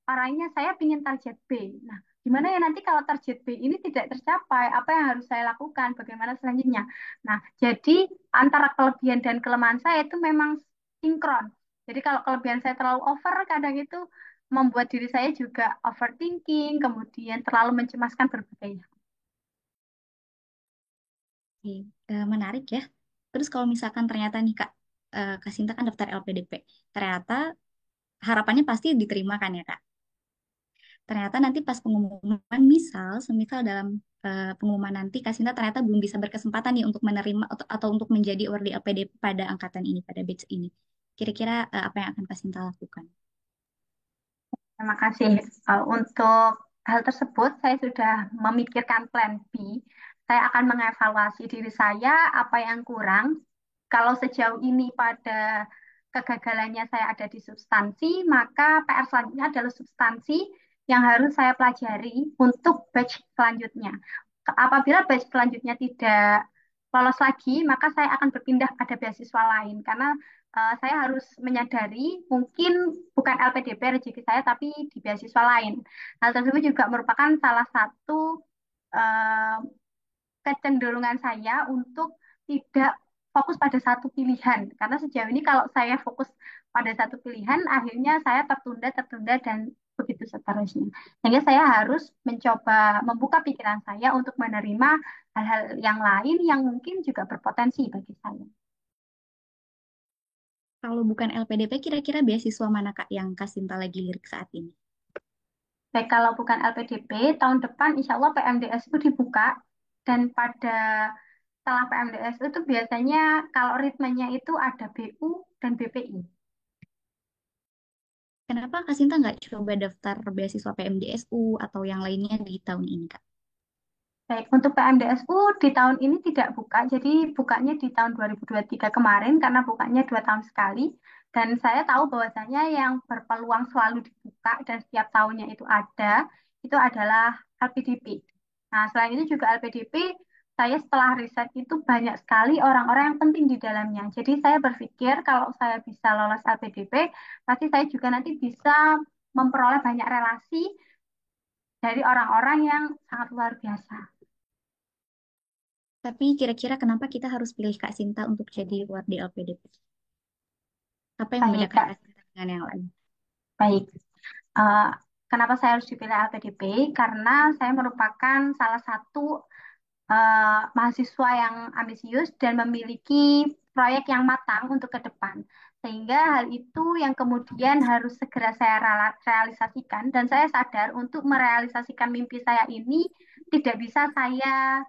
orangnya saya ingin target B. Nah, gimana ya nanti kalau target B ini tidak tercapai, apa yang harus saya lakukan, bagaimana selanjutnya. Nah, jadi antara kelebihan dan kelemahan saya itu memang sinkron. Jadi kalau kelebihan saya terlalu over, kadang itu membuat diri saya juga overthinking, kemudian terlalu mencemaskan berbagai hal. Oke, menarik ya. Terus kalau misalkan ternyata nih Kak, Kak Sinta kan daftar LPDP, ternyata harapannya pasti diterima kan ya Kak? Ternyata nanti pas pengumuman, semisal dalam pengumuman nanti Kak Sinta ternyata belum bisa berkesempatan nih untuk menerima atau untuk menjadi awardee LPDP pada angkatan ini, pada batch ini. Kira-kira apa yang akan Kak Sinta lakukan? Terima kasih. Untuk hal tersebut, saya sudah memikirkan plan B. Saya akan mengevaluasi diri saya, apa yang kurang. Kalau sejauh ini pada kegagalannya saya ada di substansi, maka PR selanjutnya adalah substansi yang harus saya pelajari untuk batch selanjutnya. Apabila batch selanjutnya tidak lolos lagi, maka saya akan berpindah pada beasiswa lain karena saya harus menyadari mungkin bukan LPDP rezeki saya tapi di beasiswa lain. Hal tersebut juga merupakan salah satu eh, kecenderungan saya untuk tidak fokus pada satu pilihan. Karena sejauh ini kalau saya fokus pada satu pilihan, akhirnya saya tertunda, dan begitu seterusnya. Sehingga saya harus mencoba membuka pikiran saya untuk menerima hal-hal yang lain yang mungkin juga berpotensi bagi saya. Kalau bukan LPDP, kira-kira beasiswa mana Kak yang Kak Sinta lagi lirik saat ini? Baik, kalau bukan LPDP, tahun depan insya Allah PMDS itu dibuka dan setelah PMDS itu biasanya kalau ritmenya itu ada BU dan BPI. Kenapa Kak Sinta nggak coba daftar beasiswa PMDSU atau yang lainnya di tahun ini Kak? Baik, untuk PMDSU di tahun ini tidak buka, jadi bukanya di tahun 2023 kemarin karena bukanya 2 tahun sekali. Dan saya tahu bahwasanya yang berpeluang selalu dibuka dan setiap tahunnya itu adalah LPDP. Nah, selain itu juga LPDP, saya setelah riset itu banyak sekali orang-orang yang penting di dalamnya. Jadi saya berpikir kalau saya bisa lolos LPDP, pasti saya juga nanti bisa memperoleh banyak relasi dari orang-orang yang sangat luar biasa. Tapi kira-kira kenapa kita harus pilih Kak Sinta untuk jadi wardi LPDP? Apa yang Baik, membedakan Kak. Kak Sinta dengan yang lain? Baik. Eh, Kenapa saya harus dipilih LPDP? Karena saya merupakan salah satu mahasiswa yang ambisius dan memiliki proyek yang matang untuk ke depan. Sehingga hal itu yang kemudian harus segera saya realisasikan dan saya sadar untuk merealisasikan mimpi saya ini tidak bisa saya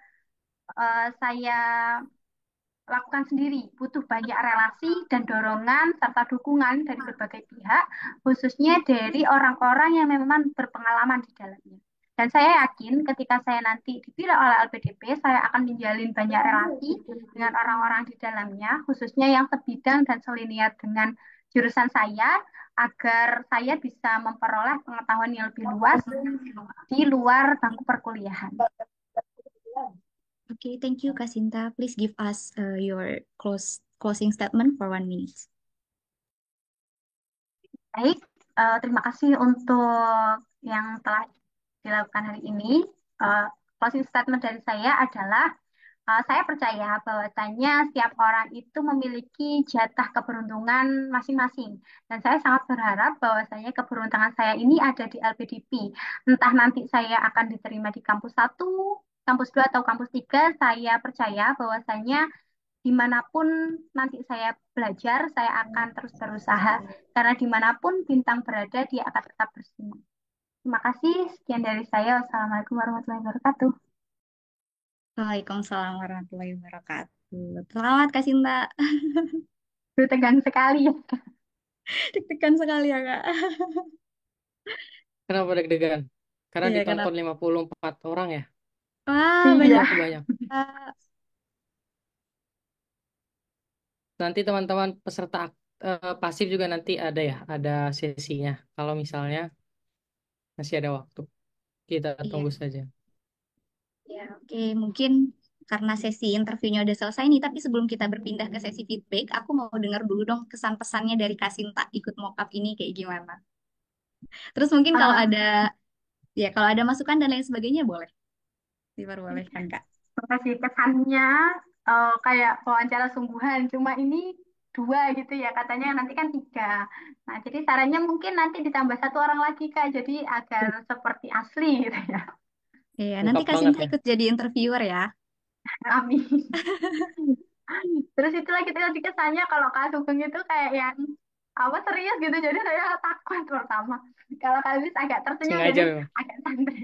lakukan sendiri. Butuh banyak relasi dan dorongan serta dukungan dari berbagai pihak, khususnya dari orang-orang yang memang berpengalaman di dalamnya. Dan saya yakin ketika saya nanti dipilih oleh LPDP, saya akan menjalin banyak relasi dengan orang-orang di dalamnya, khususnya yang sebidang dan selinier dengan jurusan saya, agar saya bisa memperoleh pengetahuan yang lebih luas di luar bangku perkuliahan. Oke, thank you Kak Sinta. Please give us your closing statement for 1 minute. Baik, terima kasih untuk yang telah dilakukan hari ini. Eh, Closing statement dari saya adalah saya percaya bahwasanya setiap orang itu memiliki jatah keberuntungan masing-masing. Dan saya sangat berharap bahwasanya keberuntungan saya ini ada di LPDP. Entah nanti saya akan diterima di kampus 1, kampus 2 atau kampus 3, saya percaya bahwasanya dimanapun nanti saya belajar, saya akan terus berusaha. Karena dimanapun bintang berada, dia akan tetap bersinar. Terima kasih. Sekian dari saya. Wassalamualaikum warahmatullahi wabarakatuh. Waalaikumsalam warahmatullahi wabarakatuh. Selamat Kak Sinta. Duh, tegang sekali ya. Deg-degan sekali ya Kak. Kenapa deg-degan? Karena Iya, ditonton kenapa? 54 orang ya. Wah, banyak Iya. Itu banyak. Kak. Nanti teman-teman peserta pasif juga nanti ada ya, ada sesinya. Kalau misalnya masih ada waktu, kita Iya, tunggu saja. ya, oke. Mungkin karena sesi interviewnya udah selesai nih, tapi sebelum kita berpindah ke sesi feedback, aku mau dengar dulu dong kesan pesannya dari Kak Sinta ikut mock-up ini kayak gimana. Terus mungkin kalau ada masukan dan lain sebagainya boleh diperbolehkan Kak. Makasih kesannya kayak wawancara sungguhan. Cuma ini dua gitu ya. Katanya nanti kan tiga. Nah, jadi sarannya mungkin nanti ditambah satu orang lagi Kak. Jadi agar seperti asli gitu ya. Iya, nanti Lengkap Kak banget Sinta ya. ikut jadi interviewer ya. Amin. Terus itu lagi tadi kesannya kalau Kak Sugeng itu kayak yang apa serius gitu. Jadi saya takut pertama. Kalau Kak Lis agak tersenyum jadi Sengaja memang. agak santai.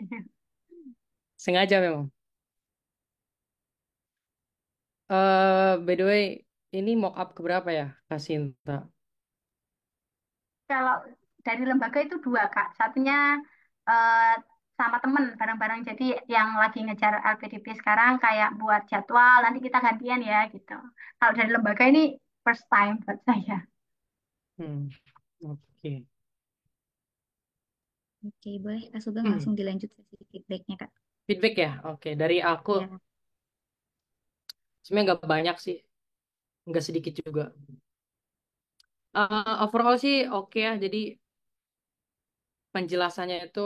Sengaja memang. By the way, ini mock up keberapa ya, Kak Sinta? Kalau dari lembaga itu dua Kak. Satunya eh, sama temen bareng-bareng. Jadi yang lagi ngejar LPDP sekarang kayak buat jadwal. Nanti kita gantian ya gitu. Kalau dari lembaga ini first time buat saya. Hmm, oke. Oke, boleh Kak Sugeng Hmm, langsung dilanjut sesi feedbacknya Kak. feedback ya. Oke, dari aku Ya, sebenarnya nggak banyak sih, nggak sedikit juga. Overall sih oke ya. Jadi penjelasannya itu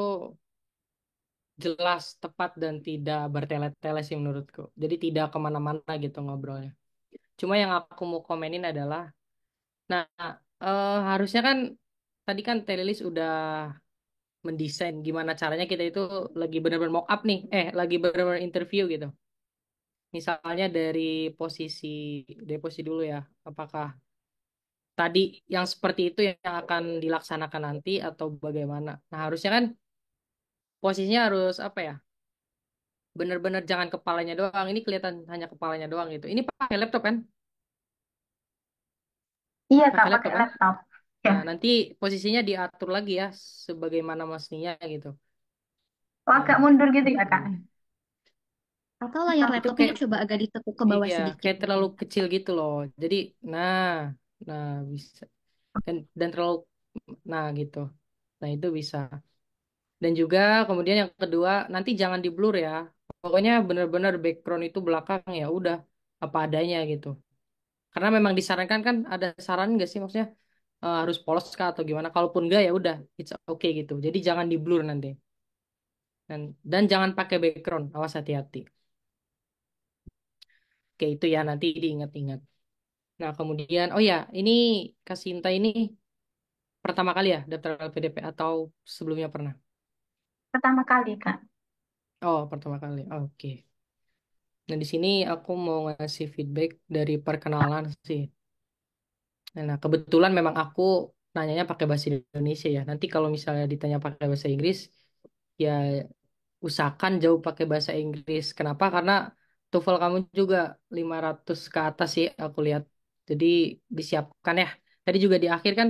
jelas, tepat dan tidak bertele-tele sih menurutku. Jadi tidak kemana-mana gitu ngobrolnya. Cuma yang aku mau komenin adalah, nah harusnya kan tadi kan Telelis udah mendesain gimana caranya kita itu lagi benar-benar mock up nih, lagi benar-benar interview gitu. Misalnya dari posisi dulu ya, apakah tadi yang seperti itu yang akan dilaksanakan nanti atau bagaimana? Nah harusnya kan posisinya harus apa ya? Benar-benar jangan kepalanya doang. Ini kelihatan hanya kepalanya doang gitu. Ini pakai laptop kan? Iya Kak, Pakai pakai laptop kan? laptop. Ya. Nah, nanti posisinya diatur lagi ya, sebagaimana mestinya gitu. Oh, agak Nah, mundur gitu ya Kak. itu. atau layar Itu laptopnya kayak, coba agak ditekuk ke bawah iya, sedikit kayak terlalu mungkin. kecil gitu loh. Jadi, nah, nah bisa. Dan terlalu, nah gitu. Nah, itu bisa. Dan juga kemudian yang kedua, nanti jangan di blur ya. Pokoknya benar-benar background itu belakang ya udah apa adanya gitu. Karena memang disarankan kan ada saran nggak sih maksudnya harus polos kah atau gimana? Kalaupun enggak ya udah it's okay gitu. Jadi jangan di blur nanti. Dan jangan pakai background, awas hati-hati. Oke itu ya nanti diingat-ingat. Nah kemudian oh ya ini Kasinta ini pertama kali ya daftar LPDP atau sebelumnya pernah? Pertama kali Kak. Oh pertama kali. Oke. Nah di sini aku mau ngasih feedback dari perkenalan sih. Nah kebetulan memang aku nanyanya pakai bahasa Indonesia ya. Nanti kalau misalnya ditanya pakai bahasa Inggris ya usahakan jauh pakai bahasa Inggris. Kenapa? Karena TOEFL kamu juga 500 ke atas sih aku lihat. Jadi disiapkan ya. Tadi juga di akhir kan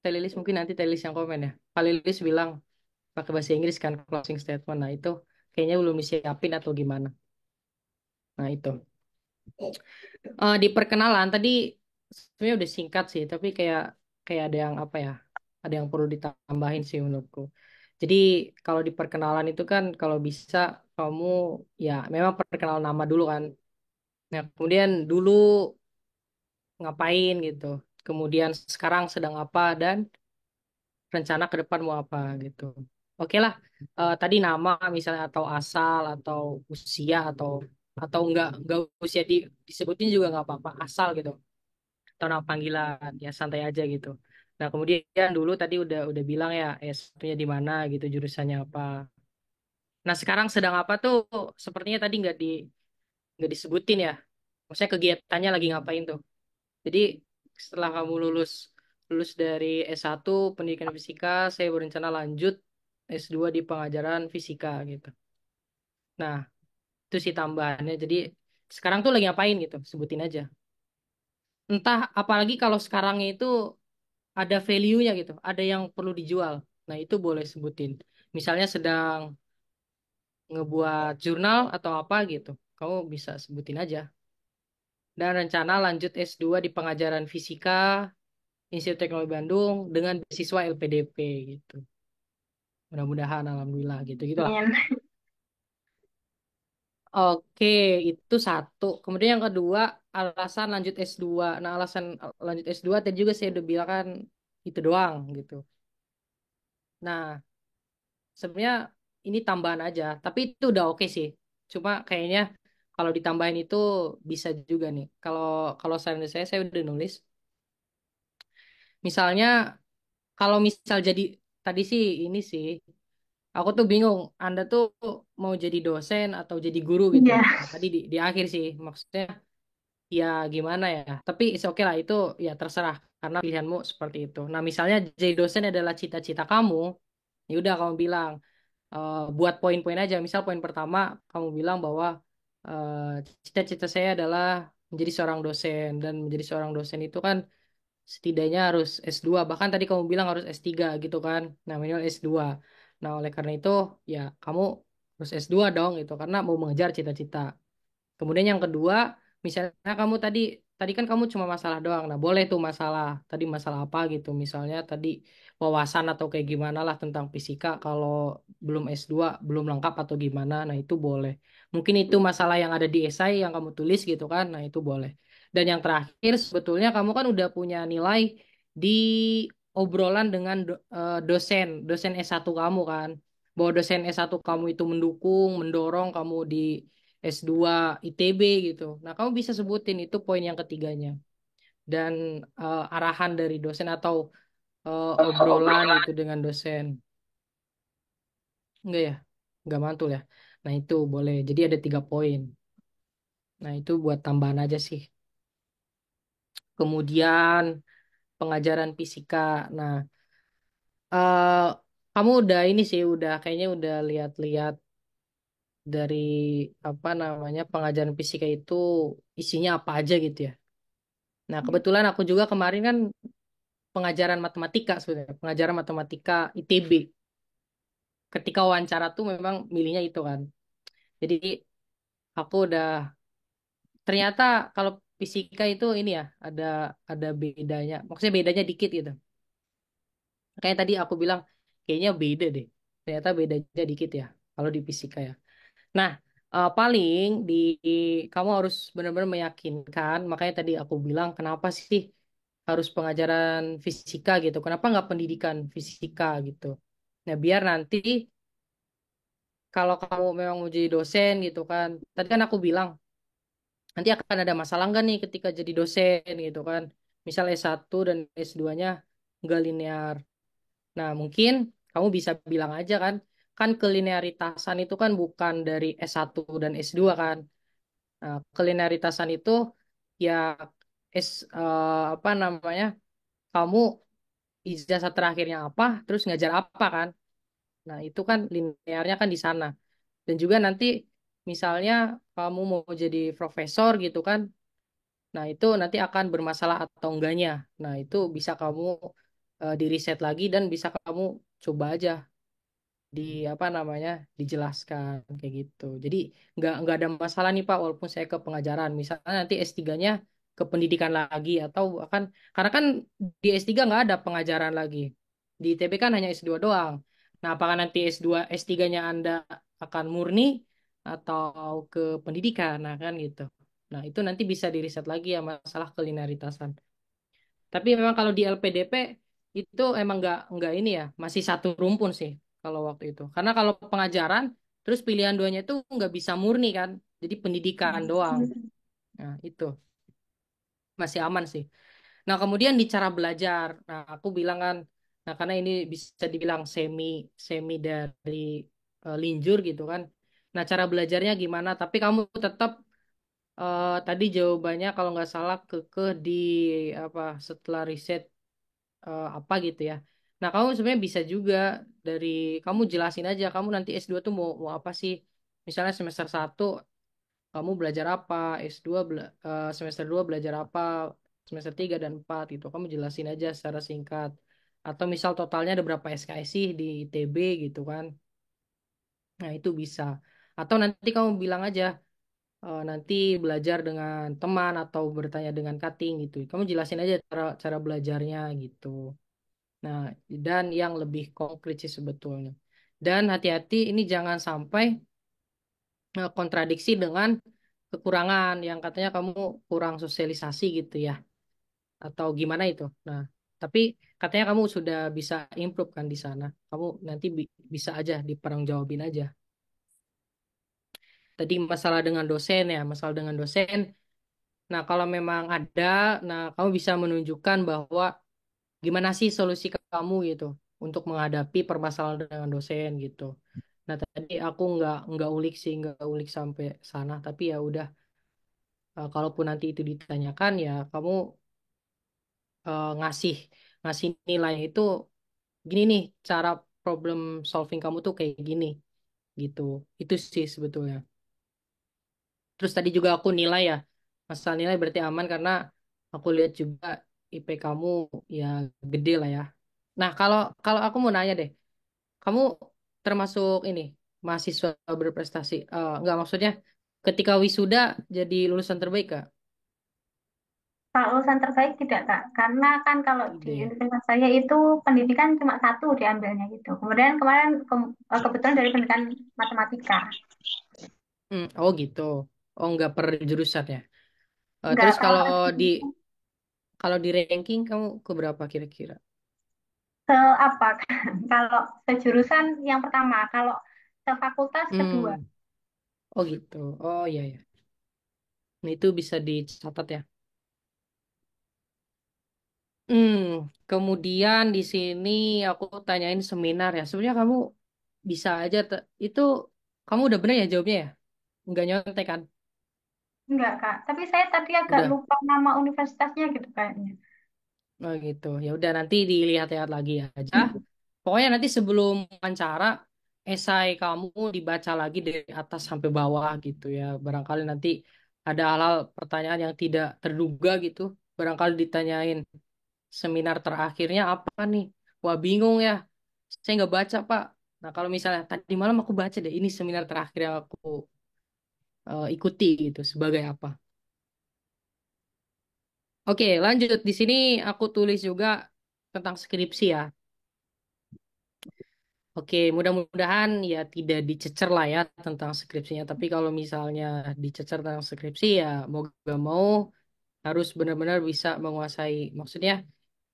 Telilis mungkin nanti Telilis yang komen ya. Kalilis bilang pakai bahasa Inggris kan closing statement. Nah itu kayaknya belum disiapin atau gimana. Nah itu. Di perkenalan tadi sebenarnya udah singkat sih, tapi kayak kayak ada yang apa ya? Ada yang perlu ditambahin sih menurutku. Jadi kalau di perkenalan itu kan kalau bisa kamu ya memang perkenalan nama dulu kan. Nah, kemudian dulu ngapain gitu. Kemudian sekarang sedang apa dan rencana ke depan mau apa gitu. Oke lah, tadi nama misalnya atau asal atau usia atau enggak usia disebutin juga nggak apa-apa asal gitu atau nama panggilan ya santai aja gitu. Nah kemudian dulu tadi udah bilang ya S-nya di mana gitu jurusannya apa. Nah sekarang sedang apa tuh sepertinya tadi nggak disebutin ya. Maksudnya kegiatannya lagi ngapain tuh. Jadi setelah kamu lulus lulus dari S1 pendidikan fisika saya berencana lanjut. S2 di pengajaran fisika gitu. Nah, itu sih tambahannya. Jadi sekarang tuh lagi ngapain gitu, sebutin aja. Entah apalagi kalau sekarangnya itu ada value-nya gitu, ada yang perlu dijual. Nah, itu boleh sebutin. Misalnya sedang ngebuat jurnal atau apa gitu. Kamu bisa sebutin aja. Dan rencana lanjut S2 di pengajaran fisika Institut Teknologi Bandung dengan beasiswa LPDP gitu. Mudah-mudahan alhamdulillah gitu gitulah. Amin. Oke, itu satu. Kemudian yang kedua, alasan lanjut S2. Nah, alasan lanjut S2 tadi juga saya udah bilang kan itu doang gitu. Nah, sebenarnya ini tambahan aja, tapi itu udah oke sih. Cuma kayaknya kalau ditambahin itu bisa juga nih. Kalau kalau saya udah nulis. Misalnya kalau misal jadi tadi sih ini sih, aku tuh bingung. Anda tuh mau jadi dosen atau jadi guru gitu. Iya. Nah, tadi di akhir sih maksudnya ya gimana ya. Tapi oke okay lah itu ya terserah karena pilihanmu seperti itu. Nah, misalnya jadi dosen adalah cita-cita kamu, ya udah kamu bilang buat poin-poin aja. Misal poin pertama kamu bilang bahwa eh, cita-cita saya adalah menjadi seorang dosen dan menjadi seorang dosen itu kan setidaknya harus S2 bahkan tadi kamu bilang harus S3 gitu kan. Nah, minimal S2. Nah, oleh karena itu ya kamu harus S2 dong gitu karena mau mengejar cita-cita. Kemudian yang kedua, misalnya kamu tadi tadi kan kamu cuma masalah doang. Nah, boleh tuh masalah. Tadi masalah apa gitu. Misalnya tadi wawasan atau kayak gimana lah tentang fisika kalau belum S2 belum lengkap atau gimana. Nah, itu boleh. Mungkin itu masalah yang ada di esai yang kamu tulis gitu kan. Nah, itu boleh. Dan yang terakhir sebetulnya kamu kan udah punya nilai di obrolan dengan dosen, dosen S1 kamu kan. Bahwa dosen S1 kamu itu mendukung, mendorong kamu di S2 ITB gitu. Nah, kamu bisa sebutin itu poin yang ketiganya. Dan arahan dari dosen atau obrolan gitu dengan dosen. Enggak ya? Enggak mantul ya? Nah, itu boleh. Jadi ada 3 poin. Nah, itu buat tambahan aja sih. Kemudian pengajaran fisika. Nah, eh kamu udah ini sih, udah kayaknya udah lihat-lihat dari apa namanya pengajaran fisika itu isinya apa aja gitu ya. Nah, kebetulan aku juga kemarin kan pengajaran matematika sebenarnya, pengajaran matematika ITB. Ketika wawancara tuh memang milihnya itu kan. Jadi aku udah ternyata kalau fisika itu ini ya ada bedanya. Maksudnya bedanya dikit gitu. Kayak tadi aku bilang kayaknya beda deh. Ternyata bedanya dikit ya kalau di fisika ya. Nah, paling kamu harus benar-benar meyakinkan. Makanya tadi aku bilang kenapa sih harus pengajaran fisika gitu. Kenapa nggak pendidikan fisika gitu. Nah, biar nanti kalau kamu memang mau jadi dosen gitu kan. Tadi kan aku bilang, nanti akan ada masalah nggak nih ketika jadi dosen gitu kan. Misal S1 dan S2-nya nggak linear. Nah, mungkin kamu bisa bilang aja kan, kan kelinearitasan itu kan bukan dari S1 dan S2 kan. Nah, kelinearitasan itu ya apa namanya? Kamu ijazah terakhirnya apa, terus ngajar apa kan? Nah, itu kan linearnya kan di sana. Dan juga nanti misalnya kamu mau jadi profesor gitu kan. Nah, itu nanti akan bermasalah atau enggaknya. Nah, itu bisa kamu di riset lagi dan bisa kamu coba aja di apa namanya dijelaskan kayak gitu. Jadi nggak ada masalah nih Pak walaupun saya ke pengajaran. Misalnya nanti S3-nya ke pendidikan lagi atau akan karena kan di S3 nggak ada pengajaran lagi. Di ITB kan hanya S2 doang. Nah, apakah nanti S2 S3-nya Anda akan murni atau ke pendidikan? Nah, kan gitu. Nah, itu nanti bisa diriset lagi ya masalah kelinearitasan. Tapi memang kalau di LPDP itu emang nggak ini ya, masih satu rumpun sih kalau waktu itu. Karena kalau pengajaran, terus pilihan duanya itu nggak bisa murni kan, jadi pendidikan doang. Nah itu masih aman sih. Nah kemudian di cara belajar, nah aku bilang kan, nah karena ini bisa dibilang semi semi dari linjur gitu kan. Nah cara belajarnya gimana? Tapi kamu tetap tadi jawabannya kalau nggak salah kekeh di apa setelah riset apa gitu ya. Nah, kamu sebenarnya bisa juga dari kamu jelasin aja kamu nanti S2 tuh mau apa sih? Misalnya semester satu kamu belajar apa, S2 semester 2 belajar apa, semester 3 dan 4 gitu. Kamu jelasin aja secara singkat. Atau misal totalnya ada berapa SKS sih di ITB gitu kan. Nah, itu bisa. Atau nanti kamu bilang aja nanti belajar dengan teman atau bertanya dengan cutting gitu. Kamu jelasin aja cara cara belajarnya gitu. Nah, dan yang lebih konkret sih sebetulnya. Dan hati-hati ini jangan sampai kontradiksi dengan kekurangan yang katanya kamu kurang sosialisasi gitu ya. Atau gimana itu. Nah, tapi katanya kamu sudah bisa improve kan di sana. Kamu nanti bisa aja dipertanggungjawabin aja. Tadi masalah dengan dosen ya, masalah dengan dosen. Nah, kalau memang ada, nah kamu bisa menunjukkan bahwa gimana sih solusi kamu gitu untuk menghadapi permasalahan dengan dosen gitu. Nah, tadi aku nggak ulik sih, nggak ulik sampai sana, tapi ya udah kalaupun nanti itu ditanyakan ya kamu ngasih ngasih nilai itu gini nih cara problem solving kamu tuh kayak gini gitu. Itu sih sebetulnya. Terus tadi juga aku nilai ya. Masalah nilai berarti aman karena aku lihat juga IP kamu ya gede lah ya. Nah, kalau kalau aku mau nanya deh, kamu termasuk ini mahasiswa berprestasi? Enggak maksudnya ketika wisuda jadi lulusan terbaik Kak? Kalau lulusan terbaik tidak, Kak. Karena kan kalau di Tidak ya. universitas saya itu pendidikan cuma satu diambilnya gitu. Kemudian kemarin kebetulan dari pendidikan matematika. Oh gitu. Oh enggak per jurusan ya. Enggak, Terus kalau kalau di ranking kamu ke berapa kira-kira? se apa? Kalau sejurusan yang pertama, kalau sefakultas kedua. Hmm. Oh gitu. Oh iya ya. Nah, itu bisa dicatat ya. Hmm, kemudian di sini aku tanyain seminar ya. Sebenarnya kamu bisa aja itu kamu udah bener ya jawabnya ya? Nggak nyontek kan? Enggak, Kak. Tapi saya tadi agak Udah. lupa nama universitasnya gitu kayaknya. Oh gitu. Ya udah nanti dilihat-lihat lagi aja. Pokoknya nanti sebelum wawancara esai kamu dibaca lagi dari atas sampai bawah gitu ya. Barangkali nanti ada hal-hal pertanyaan yang tidak terduga gitu. Barangkali ditanyain seminar terakhirnya apa nih? Wah bingung ya. Saya nggak baca Pak. Nah kalau misalnya tadi malam aku baca deh ini seminar terakhir yang aku ikuti gitu sebagai apa? Oke lanjut di sini aku tulis juga tentang skripsi ya. Oke mudah-mudahan ya tidak dicecer lah ya tentang skripsinya. Tapi kalau misalnya dicecer tentang skripsi ya mau gak mau harus benar-benar bisa menguasai. Maksudnya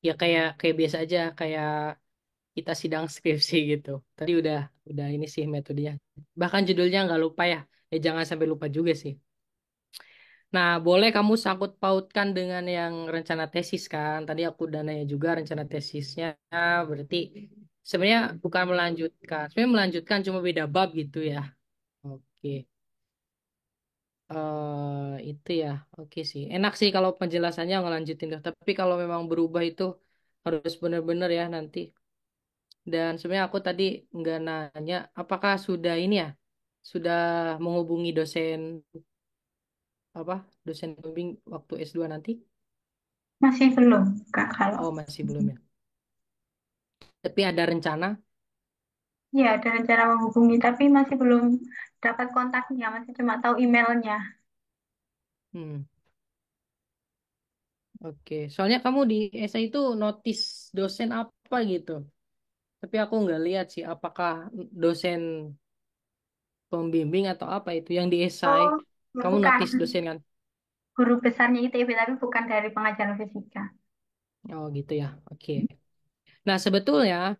ya kayak kayak biasa aja kayak kita sidang skripsi gitu. Tadi udah ini sih metodenya. Bahkan judulnya nggak lupa ya. Jangan sampai lupa juga sih. Nah, boleh kamu sangkut pautkan dengan yang rencana tesis kan? Tadi aku udah nanya juga rencana tesisnya. Berarti sebenarnya bukan melanjutkan. Sebenarnya melanjutkan cuma beda bab gitu ya. Oke. Itu ya. Oke sih. Enak sih kalau penjelasannya ngelanjutin tuh. Tapi kalau memang berubah itu harus benar-benar ya nanti. Dan sebenarnya aku tadi nggak nanya, apakah sudah ini ya, sudah menghubungi dosen apa, dosen pembimbing waktu S2 nanti? Masih belum, Kak, kalau Oh masih belum ya. Tapi ada rencana. ya ada rencana menghubungi, tapi masih belum dapat kontaknya, masih cuma tahu emailnya. Hmm, oke. Soalnya kamu di SA itu notis dosen apa gitu. Tapi aku nggak lihat sih, apakah dosen pembimbing atau apa itu yang di esai. Oh, ya Kamu bukan. notis dosen kan? Guru besarnya ITB, tapi bukan dari pengajaran fisika. Oh gitu ya. Oke. Nah sebetulnya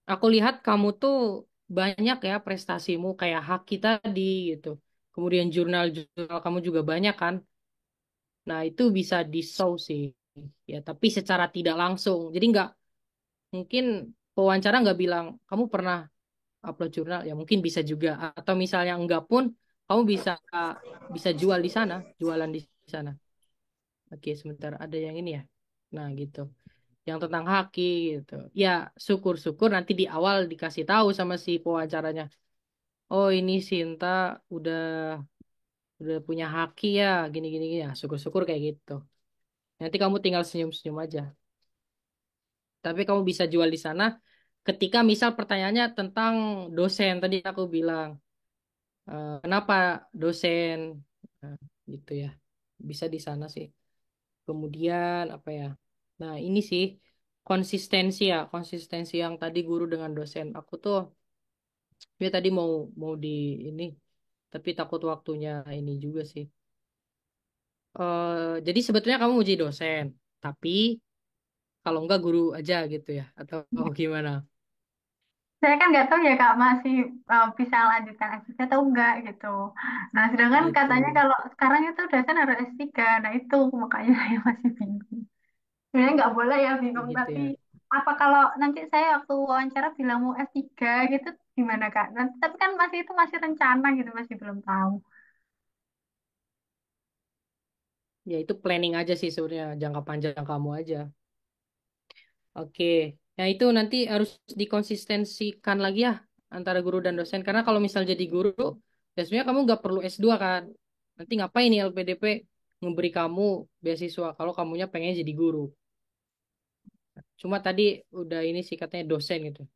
aku lihat kamu tuh banyak ya prestasimu kayak Haki tadi gitu. Kemudian jurnal-jurnal kamu juga banyak kan. Nah itu bisa di-show sih. Ya tapi secara tidak langsung. Jadi nggak mungkin pewawancara nggak bilang kamu pernah upload jurnal. Ya mungkin bisa juga. Atau misalnya enggak pun kamu bisa bisa jual di sana, jualan di sana. Oke sebentar ada yang ini ya. Nah gitu. yang tentang haki gitu. Ya, syukur-syukur nanti di awal dikasih tahu sama si pewawancaranya. Oh, ini Sinta udah udah punya haki ya, gini-gini ya. Syukur-syukur kayak gitu. Nanti kamu tinggal senyum-senyum aja. Tapi kamu bisa jual di sana ketika misal pertanyaannya tentang dosen tadi aku bilang. Kenapa dosen? Nah, gitu ya. Bisa di sana sih. Kemudian apa ya? Nah, ini sih konsistensi yang tadi guru dengan dosen. Aku tuh ya tadi mau mau di ini, tapi takut waktunya ini juga sih. Jadi sebetulnya kamu mau jadi dosen, tapi kalau enggak guru aja gitu ya, atau gimana? Saya kan nggak tahu ya Kak masih bisa lanjutkan S3 atau enggak gitu. Nah, sedangkan Gitu, katanya kalau sekarang itu dosen harus S3. Nah, itu makanya saya masih bingung. Sebenarnya nggak boleh ya bingung, gitu tapi ya. apa kalau nanti saya waktu wawancara bilang mau S3 gitu gimana Kak? Nanti, tapi kan masih itu masih rencana gitu, masih belum tahu. Ya itu planning aja sih sebenarnya jangka panjang kamu aja. Oke, nah itu nanti harus dikonsistensikan lagi ya antara guru dan dosen. Karena kalau misal jadi guru, ya sebenarnya kamu nggak perlu S2 kan. Nanti ngapain nih LPDP memberi kamu beasiswa kalau kamunya pengen jadi guru. Cuma tadi udah ini sih katanya dosen gitu.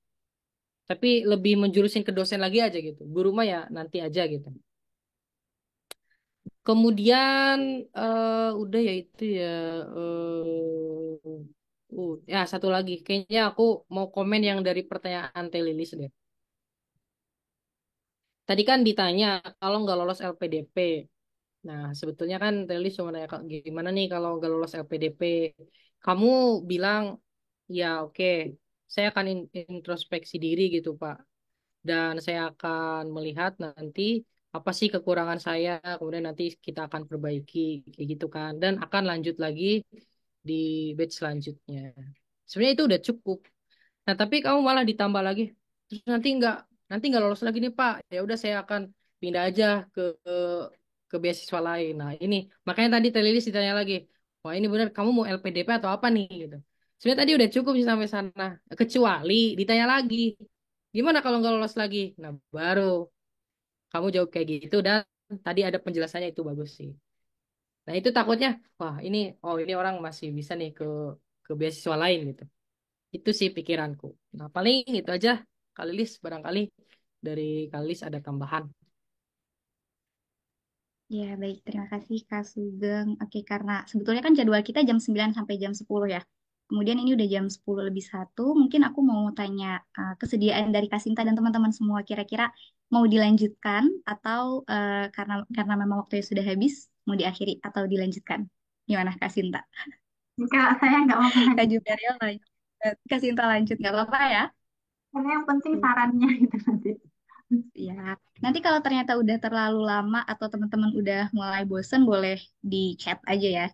Tapi lebih menjurusin ke dosen lagi aja gitu. Guru mah ya nanti aja gitu. Kemudian udah ya itu ya. Ya satu lagi. Kayaknya aku mau komen yang dari pertanyaan Telilis deh. Tadi kan ditanya kalau nggak lolos LPDP. Nah, sebetulnya kan Telilis cuma nanya gimana nih kalau nggak lolos LPDP. Kamu bilang, ya oke, saya akan introspeksi diri gitu, Pak. Dan saya akan melihat nanti apa sih kekurangan saya, kemudian nanti kita akan perbaiki, kayak gitu kan. Dan akan lanjut lagi di batch selanjutnya. Sebenarnya itu udah cukup. Nah, tapi kamu malah ditambah lagi. Terus nanti nggak lolos lagi nih, Pak. Ya udah saya akan pindah aja ke beasiswa lain. Nah, ini makanya tadi Telilis ditanya lagi. Wah, ini benar kamu mau LPDP atau apa nih gitu. Sebenarnya tadi udah cukup sih sampai sana. Kecuali ditanya lagi. Gimana kalau nggak lolos lagi? Nah, baru kamu jawab kayak gitu dan tadi ada penjelasannya itu bagus sih. Nah, itu takutnya wah, ini orang masih bisa nih ke beasiswa lain gitu. Itu sih pikiranku. Nah, paling itu aja. Kalilis, barangkali dari Kalilis ada tambahan. Ya, baik. Terima kasih Kak Sugeng. Oke, karena sebetulnya kan jadwal kita jam 9 sampai jam 10 ya. Kemudian ini udah jam 10 lebih satu. Mungkin aku mau tanya kesediaan dari Kak Sinta dan teman-teman semua. Kira-kira mau dilanjutkan atau karena memang waktunya sudah habis, mau diakhiri atau dilanjutkan? Gimana Kak Sinta? Kalau saya nggak mau Kak lanjut, Juberio lanjut. Kak Sinta lanjut, nggak apa-apa ya? karena yang penting Oke. sarannya gitu nanti. Ya, nanti kalau ternyata udah terlalu lama atau teman-teman udah mulai bosen, boleh di chat aja ya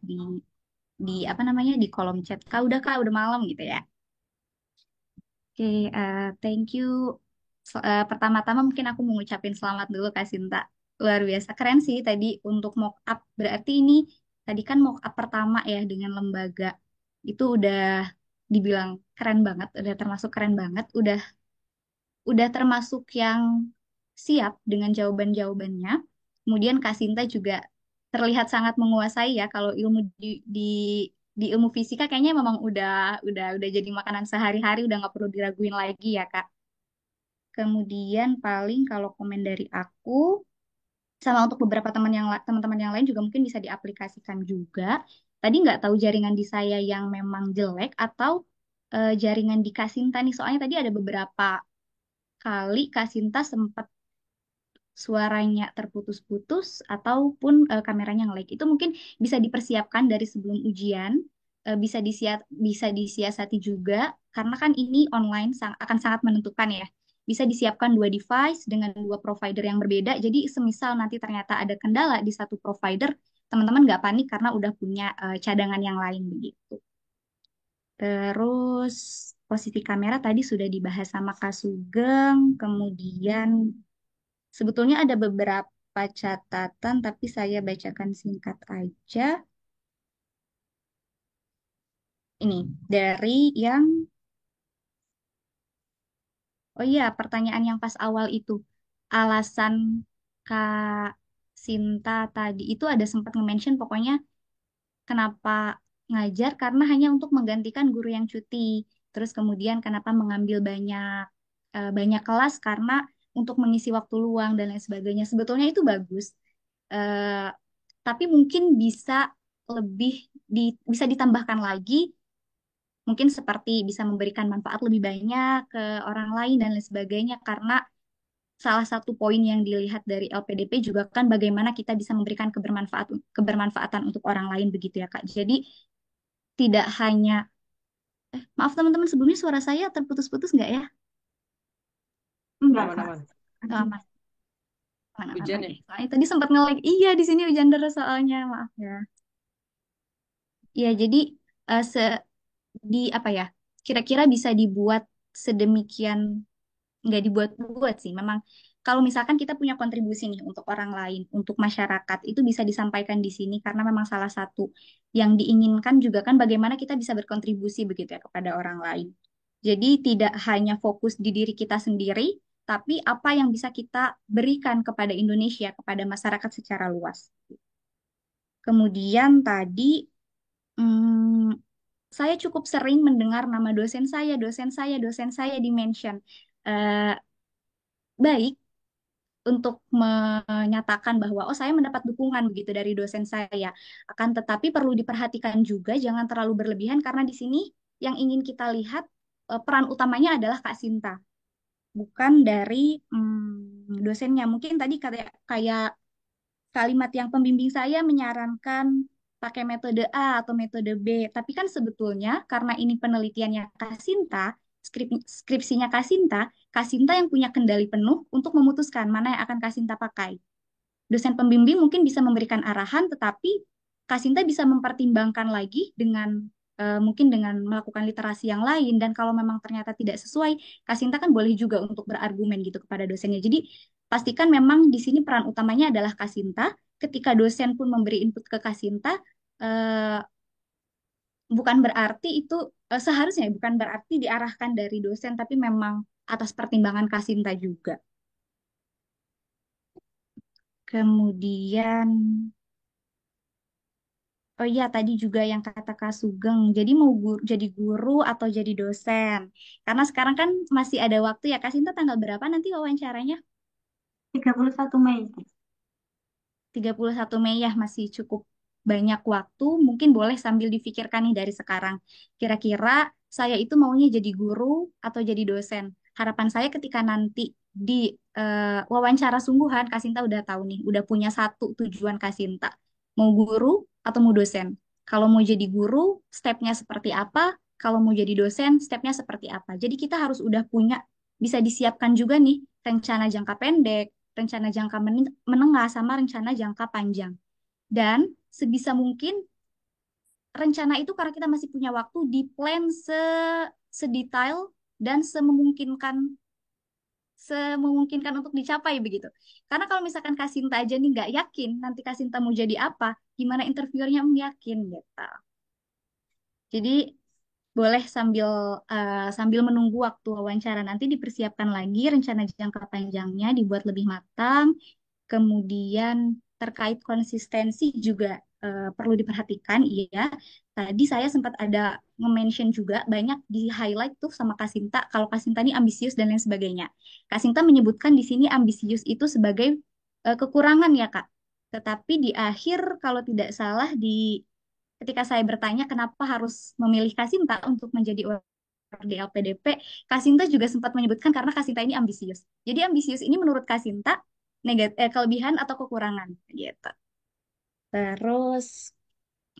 di apa namanya di kolom chat. Kak, udah malam gitu ya. Oke, thank you. Pertama-tama mungkin aku mau ngucapin selamat dulu Kak Sinta. Luar biasa keren sih tadi untuk mock up. Berarti ini tadi kan mock up pertama ya dengan lembaga. Itu udah dibilang keren banget, udah termasuk keren banget, udah termasuk yang siap dengan jawaban-jawabannya. Kemudian Kak Sinta juga terlihat sangat menguasai ya kalau ilmu di ilmu fisika kayaknya memang udah jadi makanan sehari-hari, udah nggak perlu diraguin lagi ya Kak. Kemudian paling kalau komen dari aku sama untuk beberapa teman-teman yang lain juga mungkin bisa diaplikasikan juga. Tadi nggak tahu jaringan di saya yang memang jelek atau jaringan di Kasinta nih. Soalnya tadi ada beberapa kali Kasinta sempat suaranya terputus-putus ataupun kameranya nge-lag. Itu mungkin bisa dipersiapkan dari sebelum ujian, bisa disiasati juga karena kan ini online akan sangat menentukan ya. Bisa disiapkan dua device dengan dua provider yang berbeda. Jadi semisal nanti ternyata ada kendala di satu provider, teman-teman nggak panik karena udah punya cadangan yang lain begitu. Terus posisi kamera tadi sudah dibahas sama Kak Sugeng, kemudian sebetulnya ada beberapa catatan, tapi saya bacakan singkat aja. Ini dari yang, oh iya, pertanyaan yang pas awal itu. Alasan Kak Sinta tadi itu ada sempat nge-mention pokoknya kenapa ngajar karena hanya untuk menggantikan guru yang cuti. Terus kemudian kenapa mengambil banyak kelas karena untuk mengisi waktu luang dan lain sebagainya. Sebetulnya itu bagus. Eh, tapi mungkin lebih bisa ditambahkan lagi, mungkin seperti bisa memberikan manfaat lebih banyak ke orang lain dan lain sebagainya karena salah satu poin yang dilihat dari LPDP juga kan bagaimana kita bisa memberikan kebermanfaatan untuk orang lain begitu ya Kak. Jadi tidak hanya maaf teman-teman sebelumnya suara saya terputus-putus nggak ya? Enggak, Kak. Aman-aman. Aman, aman Hujan ya? oke. Soalnya tadi sempat nge-lag. Iya, di sini hujan deras soalnya, maaf ya. Iya, jadi eh, se di apa ya? Kira-kira bisa dibuat sedemikian, nggak dibuat-buat sih. Memang kalau misalkan kita punya kontribusi nih untuk orang lain, untuk masyarakat, itu bisa disampaikan di sini karena memang salah satu yang diinginkan juga kan bagaimana kita bisa berkontribusi begitu ya kepada orang lain. Jadi tidak hanya fokus di diri kita sendiri, tapi apa yang bisa kita berikan kepada Indonesia, kepada masyarakat secara luas. Kemudian tadi hmm, saya cukup sering mendengar nama dosen saya di-mention. Eh, baik untuk menyatakan bahwa oh saya mendapat dukungan begitu dari dosen saya. Akan tetapi perlu diperhatikan juga jangan terlalu berlebihan karena di sini yang ingin kita lihat peran utamanya adalah Kak Sinta, bukan dari dosennya. Mungkin tadi kayak kayak kalimat yang pembimbing saya menyarankan pakai metode A atau metode B. Tapi kan sebetulnya karena ini penelitiannya Kasinta, skripsinya Kasinta yang punya kendali penuh untuk memutuskan mana yang akan Kasinta pakai. Dosen pembimbing mungkin bisa memberikan arahan, tetapi Kasinta bisa mempertimbangkan lagi mungkin dengan melakukan literasi yang lain. Dan kalau memang ternyata tidak sesuai, Kasinta kan boleh juga untuk berargumen gitu kepada dosennya. Jadi pastikan memang di sini peran utamanya adalah Kasinta. Ketika dosen pun memberi input ke Kasinta, eh, bukan berarti itu seharusnya bukan berarti diarahkan dari dosen, tapi memang atas pertimbangan Kasinta juga. Kemudian oh iya, tadi juga yang kata Kak Sugeng. Jadi mau jadi guru atau jadi dosen? Karena sekarang kan masih ada waktu ya. Kak Sinta tanggal berapa nanti wawancaranya? 31 Mei. 31 Mei ya, masih cukup banyak waktu. Mungkin boleh sambil difikirkan nih dari sekarang. Kira-kira saya itu maunya jadi guru atau jadi dosen? Harapan saya ketika nanti di wawancara sungguhan, Kak Sinta udah tahu nih, udah punya satu tujuan Kak Sinta. Mau guru atau mau dosen? Kalau mau jadi guru, stepnya seperti apa? Kalau mau jadi dosen, stepnya seperti apa? Jadi kita harus udah punya, bisa disiapkan juga nih rencana jangka pendek, rencana jangka menengah sama rencana jangka panjang. Dan sebisa mungkin rencana itu karena kita masih punya waktu di plan sedetail dan sememungkinkan untuk dicapai begitu. Karena kalau misalkan Kasinta aja nih nggak yakin nanti Kasinta mau jadi apa, gimana interviewernya mau yakin gitu. Jadi boleh sambil menunggu waktu wawancara nanti dipersiapkan lagi rencana jangka panjangnya dibuat lebih matang. Kemudian terkait konsistensi juga perlu diperhatikan, iya. Tadi saya sempat ada nge-mention juga banyak di highlight tuh sama Kasinta kalau Kasinta ini ambisius dan lain sebagainya. Kasinta menyebutkan di sini ambisius itu sebagai kekurangan ya Kak. Tetapi di akhir kalau tidak salah ketika saya bertanya kenapa harus memilih Kasinta untuk menjadi di LPDP, Kasinta juga sempat menyebutkan karena Kasinta ini ambisius. Jadi ambisius ini menurut Kasinta kelebihan atau kekurangan gitu. Terus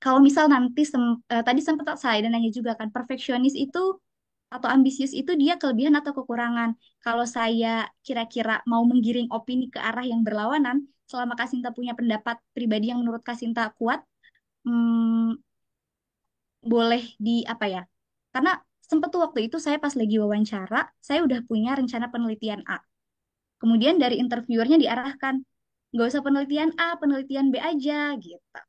kalau misal nanti tadi sempat saya dan nanya juga kan perfeksionis itu atau ambisius itu dia kelebihan atau kekurangan. Kalau saya kira-kira mau menggiring opini ke arah yang berlawanan, selama Kasinta punya pendapat pribadi yang menurut Kasinta kuat, hmm, boleh di apa ya? Karena sempat tuh waktu itu saya pas lagi wawancara, saya udah punya rencana penelitian A. Kemudian dari interviewernya diarahkan, nggak usah penelitian A, penelitian B aja gitu.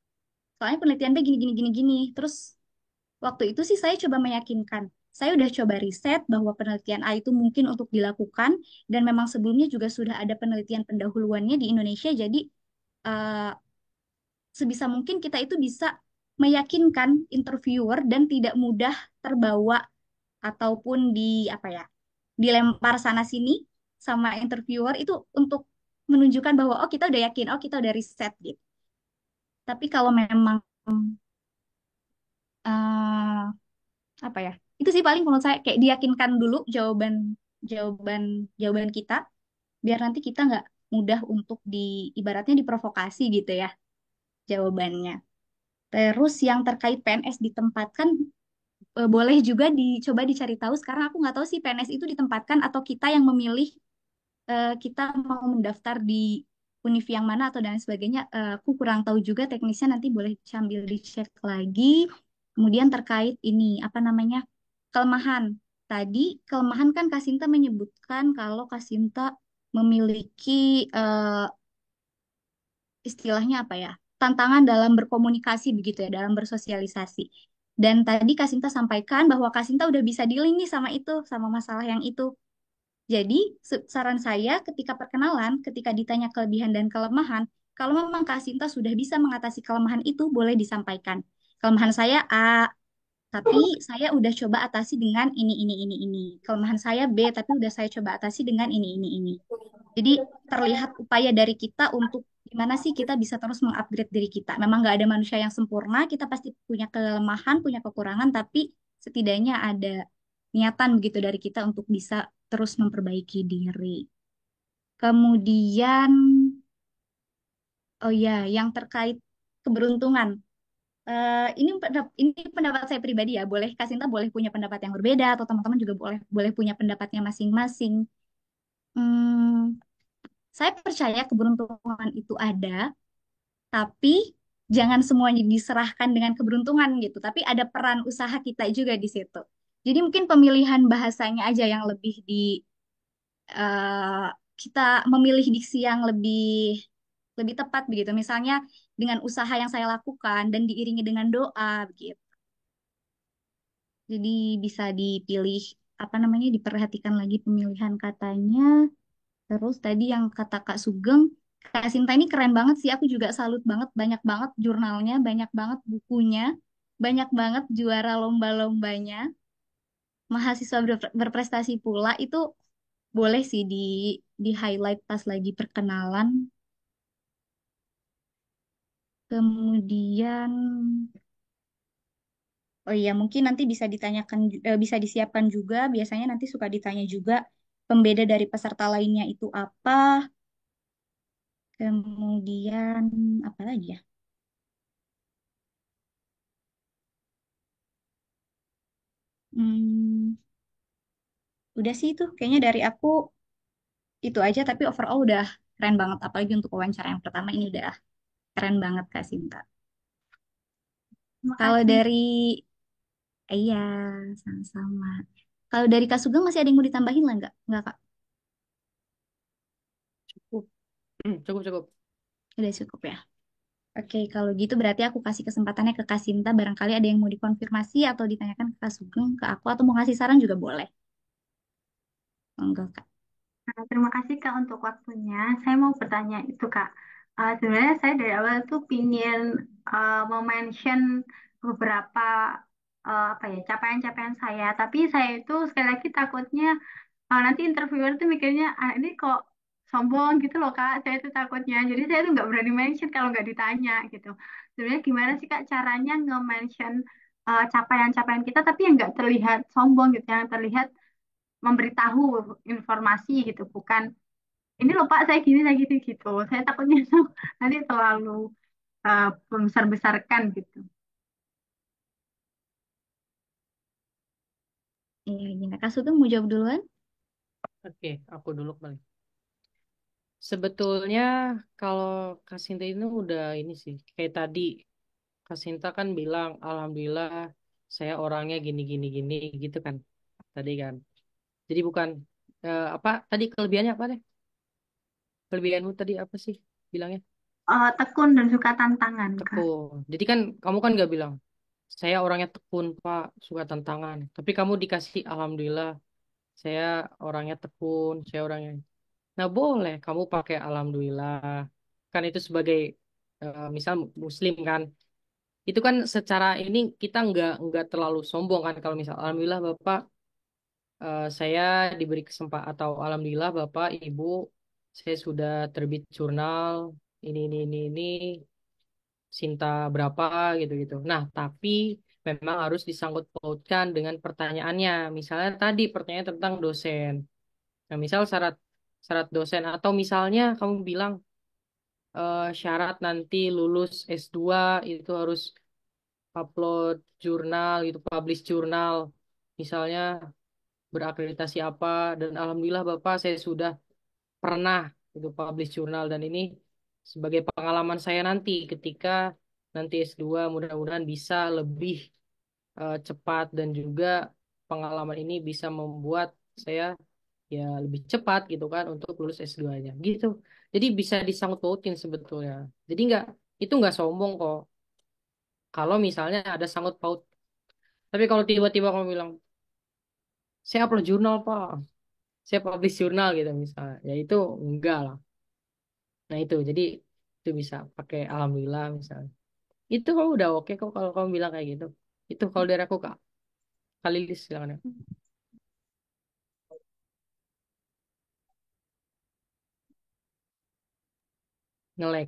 Soalnya penelitian B gini gini gini gini. Terus Waktu itu sih saya coba meyakinkan. Saya udah coba riset bahwa penelitian A itu mungkin untuk dilakukan dan memang sebelumnya juga sudah ada penelitian pendahuluannya di Indonesia. Jadi eh, sebisa mungkin kita itu bisa meyakinkan interviewer dan tidak mudah terbawa ataupun di apa ya, dilempar sana sini sama interviewer itu untuk menunjukkan bahwa oh kita udah yakin, oh kita udah riset gitu. Tapi kalau memang eh, apa ya? Itu sih paling menurut saya kayak diyakinkan dulu jawaban jawaban jawaban kita biar nanti kita nggak mudah untuk di ibaratnya diprovokasi gitu ya jawabannya. Terus yang terkait PNS ditempatkan boleh juga dicoba dicari tahu. Sekarang aku nggak tahu sih PNS itu ditempatkan atau kita yang memilih kita mau mendaftar di univ yang mana atau dan sebagainya. Aku kurang tahu juga teknisnya nanti boleh sambil dicek lagi. Kemudian terkait ini apa namanya kelemahan. Tadi kelemahan kan Kasinta menyebutkan kalau Kasinta memiliki istilahnya apa ya tantangan dalam berkomunikasi begitu ya dalam bersosialisasi. Dan tadi Kasinta sampaikan bahwa Kasinta udah bisa dealing nih sama itu sama masalah yang itu. Jadi, saran saya ketika perkenalan, ketika ditanya kelebihan dan kelemahan, kalau memang Kak Sinta sudah bisa mengatasi kelemahan itu, boleh disampaikan. Kelemahan saya A, tapi saya udah coba atasi dengan ini. Kelemahan saya B, tapi udah saya coba atasi dengan ini. Jadi, terlihat upaya dari kita untuk gimana sih kita bisa terus mengupgrade diri kita. Memang nggak ada manusia yang sempurna, kita pasti punya kelemahan, punya kekurangan, tapi setidaknya ada niatan begitu dari kita untuk bisa terus memperbaiki diri. Kemudian, oh ya, yang terkait keberuntungan. Ini pendapat saya pribadi ya. Boleh Kasinta boleh punya pendapat yang berbeda atau teman-teman juga boleh boleh punya pendapatnya masing-masing. Hmm, saya percaya keberuntungan itu ada, tapi jangan semuanya diserahkan dengan keberuntungan gitu. Tapi ada peran usaha kita juga di situ. Jadi mungkin pemilihan bahasanya aja yang lebih eh, kita memilih diksi yang lebih tepat begitu. Misalnya dengan usaha yang saya lakukan dan diiringi dengan doa begitu. Jadi bisa dipilih apa namanya diperhatikan lagi pemilihan katanya. Terus tadi yang kata Kak Sugeng, Kak Sinta ini keren banget sih. Aku juga salut banget. Banyak banget jurnalnya, banyak banget bukunya, banyak banget juara lomba-lombanya. Mahasiswa berprestasi pula itu boleh sih di highlight pas lagi perkenalan. Kemudian, oh iya mungkin nanti bisa ditanyakan, bisa disiapkan juga. Biasanya nanti suka ditanya juga pembeda dari peserta lainnya itu apa. Kemudian apa lagi ya? Hmm, udah sih itu. Kayaknya dari aku itu aja. Tapi overall udah keren banget. Apalagi untuk wawancara yang pertama ini udah keren banget Kak Sinta. Terima Kalau kasih. dari, iya sama-sama. Kalau dari Kak Sugeng masih ada yang mau ditambahin lah nggak? Nggak Kak? Cukup. Cukup, cukup. Udah cukup ya. Oke, kalau gitu berarti aku kasih kesempatannya ke Kak Sinta. Barangkali ada yang mau dikonfirmasi atau ditanyakan ke Kak Sugeng, ke aku, atau mau ngasih saran juga boleh. Enggak, Kak. Nah, terima kasih Kak untuk waktunya. Saya mau bertanya itu Kak. Sebenarnya saya dari awal tuh pingin mention beberapa apa ya capaian-capaian saya. Tapi saya itu sekali lagi takutnya nanti interviewer tuh mikirnya ini kok sombong gitu loh Kak. Saya tuh takutnya. Jadi saya tuh nggak berani mention kalau nggak ditanya gitu. Sebenarnya gimana sih Kak caranya nge-mention capaian-capaian kita tapi yang nggak terlihat sombong gitu, yang terlihat memberitahu informasi gitu, bukan ini loh Pak saya gini gitu. Saya takutnya itu nanti terlalu membesar-besarkan gitu. Iya, gini. Kak Sugeng mau jawab duluan? Oke, aku dulu kembali. Sebetulnya kalau Kasinta ini udah ini sih, kayak tadi Kasinta kan bilang, Alhamdulillah saya orangnya gini gitu kan, tadi kan. Jadi bukan apa tadi kelebihannya apa deh? Kelebihanmu tadi apa sih bilangnya? Tekun dan suka tantangan Kak. Tekun. Jadi kan kamu kan nggak bilang. saya orangnya tekun, Pak, suka tantangan. Tapi kamu dikasih, alhamdulillah, saya orangnya tekun, saya orangnya. Nah, boleh kamu pakai alhamdulillah. Kan itu sebagai misal muslim kan. Itu kan secara ini kita nggak terlalu sombong kan kalau misal alhamdulillah Bapak saya diberi kesempatan atau alhamdulillah Bapak Ibu saya sudah terbit jurnal ini Sinta berapa gitu-gitu. Nah, tapi memang harus disangkut pautkan dengan pertanyaannya. Misalnya tadi pertanyaan tentang dosen. Nah, misal syarat syarat dosen atau misalnya kamu bilang syarat nanti lulus S2 itu harus upload jurnal gitu, publish jurnal. Misalnya berakreditasi apa dan alhamdulillah Bapak saya sudah pernah itu publish jurnal dan ini sebagai pengalaman saya nanti ketika nanti S2 mudah-mudahan bisa lebih cepat dan juga pengalaman ini bisa membuat saya ya lebih cepat gitu kan untuk lulus S2-nya gitu. Jadi bisa disangkut pautin sebetulnya. Jadi itu nggak sombong kok. Kalau misalnya ada sangkut paut. Tapi kalau tiba-tiba kamu bilang, saya upload jurnal Pak, saya publish jurnal gitu misalnya, ya itu enggak lah. Nah itu jadi itu bisa pakai alhamdulillah misalnya. Itu kamu udah oke kok kalau kamu bilang kayak gitu. Itu kalau dari aku Kak. Kalilis silakan ya. Nge-lag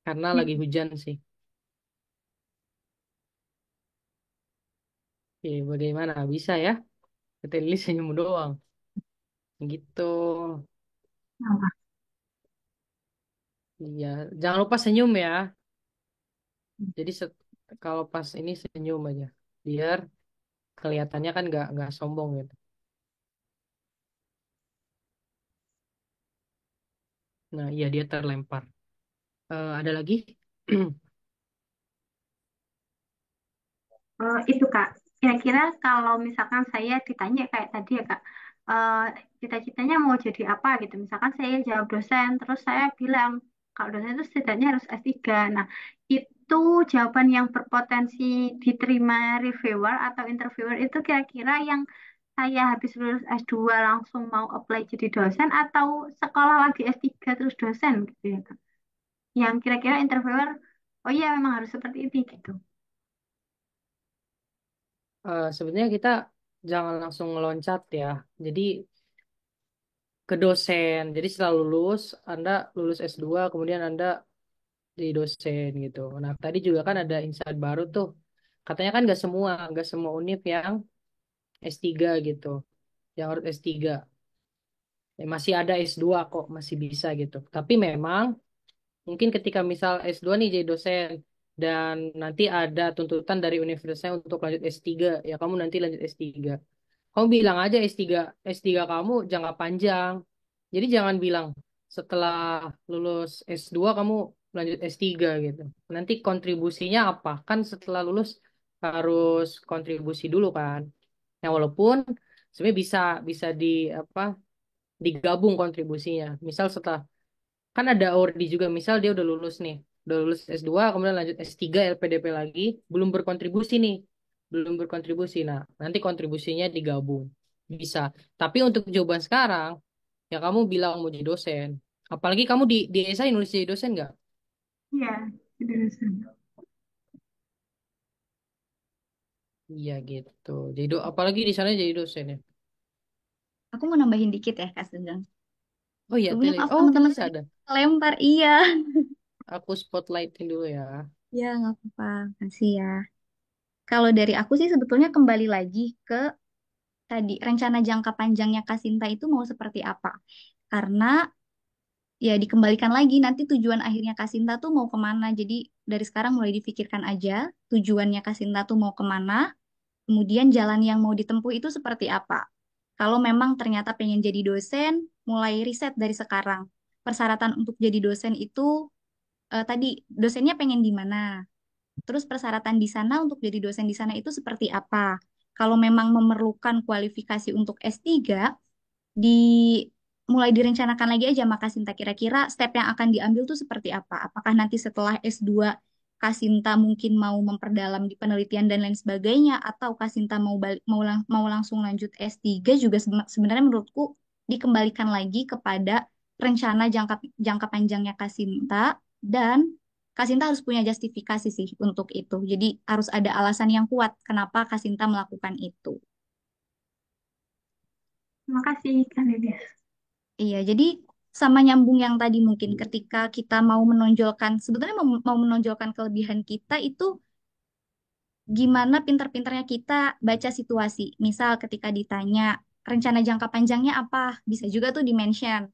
karena Ya, lagi hujan sih. Bagaimana bisa ya? Kita lilis senyum doang. Gitu. Iya, jangan lupa senyum ya. Jadi kalau pas ini senyum aja, biar kelihatannya kan nggak sombong gitu. Nah, iya dia terlempar. Ada lagi? Itu Kak, kira-kira kalau misalkan saya ditanya kayak tadi ya Kak, eh, cita-citanya mau jadi apa gitu. Misalkan saya jawab dosen, terus saya bilang, kalau dosen itu setidaknya harus S3. Nah, itu jawaban yang berpotensi diterima reviewer atau interviewer itu kira-kira yang saya habis lulus S2 langsung mau apply jadi dosen atau sekolah lagi S3 terus dosen gitu ya Kak. Yang kira-kira interviewer, oh iya memang harus seperti ini gitu. Sebenarnya kita jangan langsung meloncat ya. Jadi ke dosen. Jadi setelah lulus, Anda lulus S2, kemudian Anda jadi dosen gitu. Nah, tadi juga kan ada insight baru tuh. Katanya kan nggak semua univ yang S3 gitu. Yang harus S3. Ya, masih ada S2 kok, masih bisa gitu. Tapi memang mungkin ketika misal S2 nih jadi dosen dan nanti ada tuntutan dari universitasnya untuk lanjut S3, ya kamu nanti lanjut S3. Kamu bilang aja S3 kamu jangka panjang. Jadi jangan bilang setelah lulus S2 kamu lanjut S3 gitu. Nanti kontribusinya apa? Kan setelah lulus harus kontribusi dulu kan. Nah, walaupun sebenarnya bisa di apa digabung kontribusinya. Misal setelah kan ada ORDI juga, misal dia udah lulus S2, kemudian lanjut S3 LPDP lagi, belum berkontribusi nih, belum berkontribusi. Nah, nanti kontribusinya digabung. Bisa. Tapi untuk jawaban sekarang, ya kamu bilang mau jadi dosen. Apalagi kamu di esai nulis jadi dosen nggak? Iya, jadi dosen. Iya gitu. Apalagi di sana jadi dosen ya. Aku mau nambahin dikit ya Kak Sugeng. Oh iya, Sebelumnya maaf Oh, teman-teman tulis tadi ada. lempar, iya. Aku spotlightin dulu ya. Ya nggak apa-apa, kasih ya. Kalau dari aku sih sebetulnya kembali lagi ke tadi rencana jangka panjangnya Kasinta itu mau seperti apa. Karena ya dikembalikan lagi nanti tujuan akhirnya Kasinta tuh mau kemana. Jadi dari sekarang mulai difikirkan aja tujuannya Kasinta tuh mau kemana. Kemudian jalan yang mau ditempuh itu seperti apa. Kalau memang ternyata pengen jadi dosen, mulai riset dari sekarang. Persyaratan untuk jadi dosen itu tadi dosennya pengen di mana. Terus persyaratan di sana untuk jadi dosen di sana itu seperti apa? Kalau memang memerlukan kualifikasi untuk S3, di mulai direncanakan lagi aja maka Sinta kira-kira step yang akan diambil tuh seperti apa? Apakah nanti setelah S2 Kasinta mungkin mau memperdalam di penelitian dan lain sebagainya, atau Kasinta mau langsung lanjut S3 juga sebenarnya menurutku dikembalikan lagi kepada rencana jangka jangka panjangnya Kasinta, dan Kasinta harus punya justifikasi sih untuk itu. Jadi harus ada alasan yang kuat kenapa Kasinta melakukan itu. Terima kasih, Kak Lilis. Iya, jadi sama nyambung yang tadi mungkin ketika kita mau menonjolkan, sebetulnya mau menonjolkan kelebihan kita itu gimana pinter-pinternya kita baca situasi. Misal ketika ditanya rencana jangka panjangnya apa, bisa juga tuh di-mention.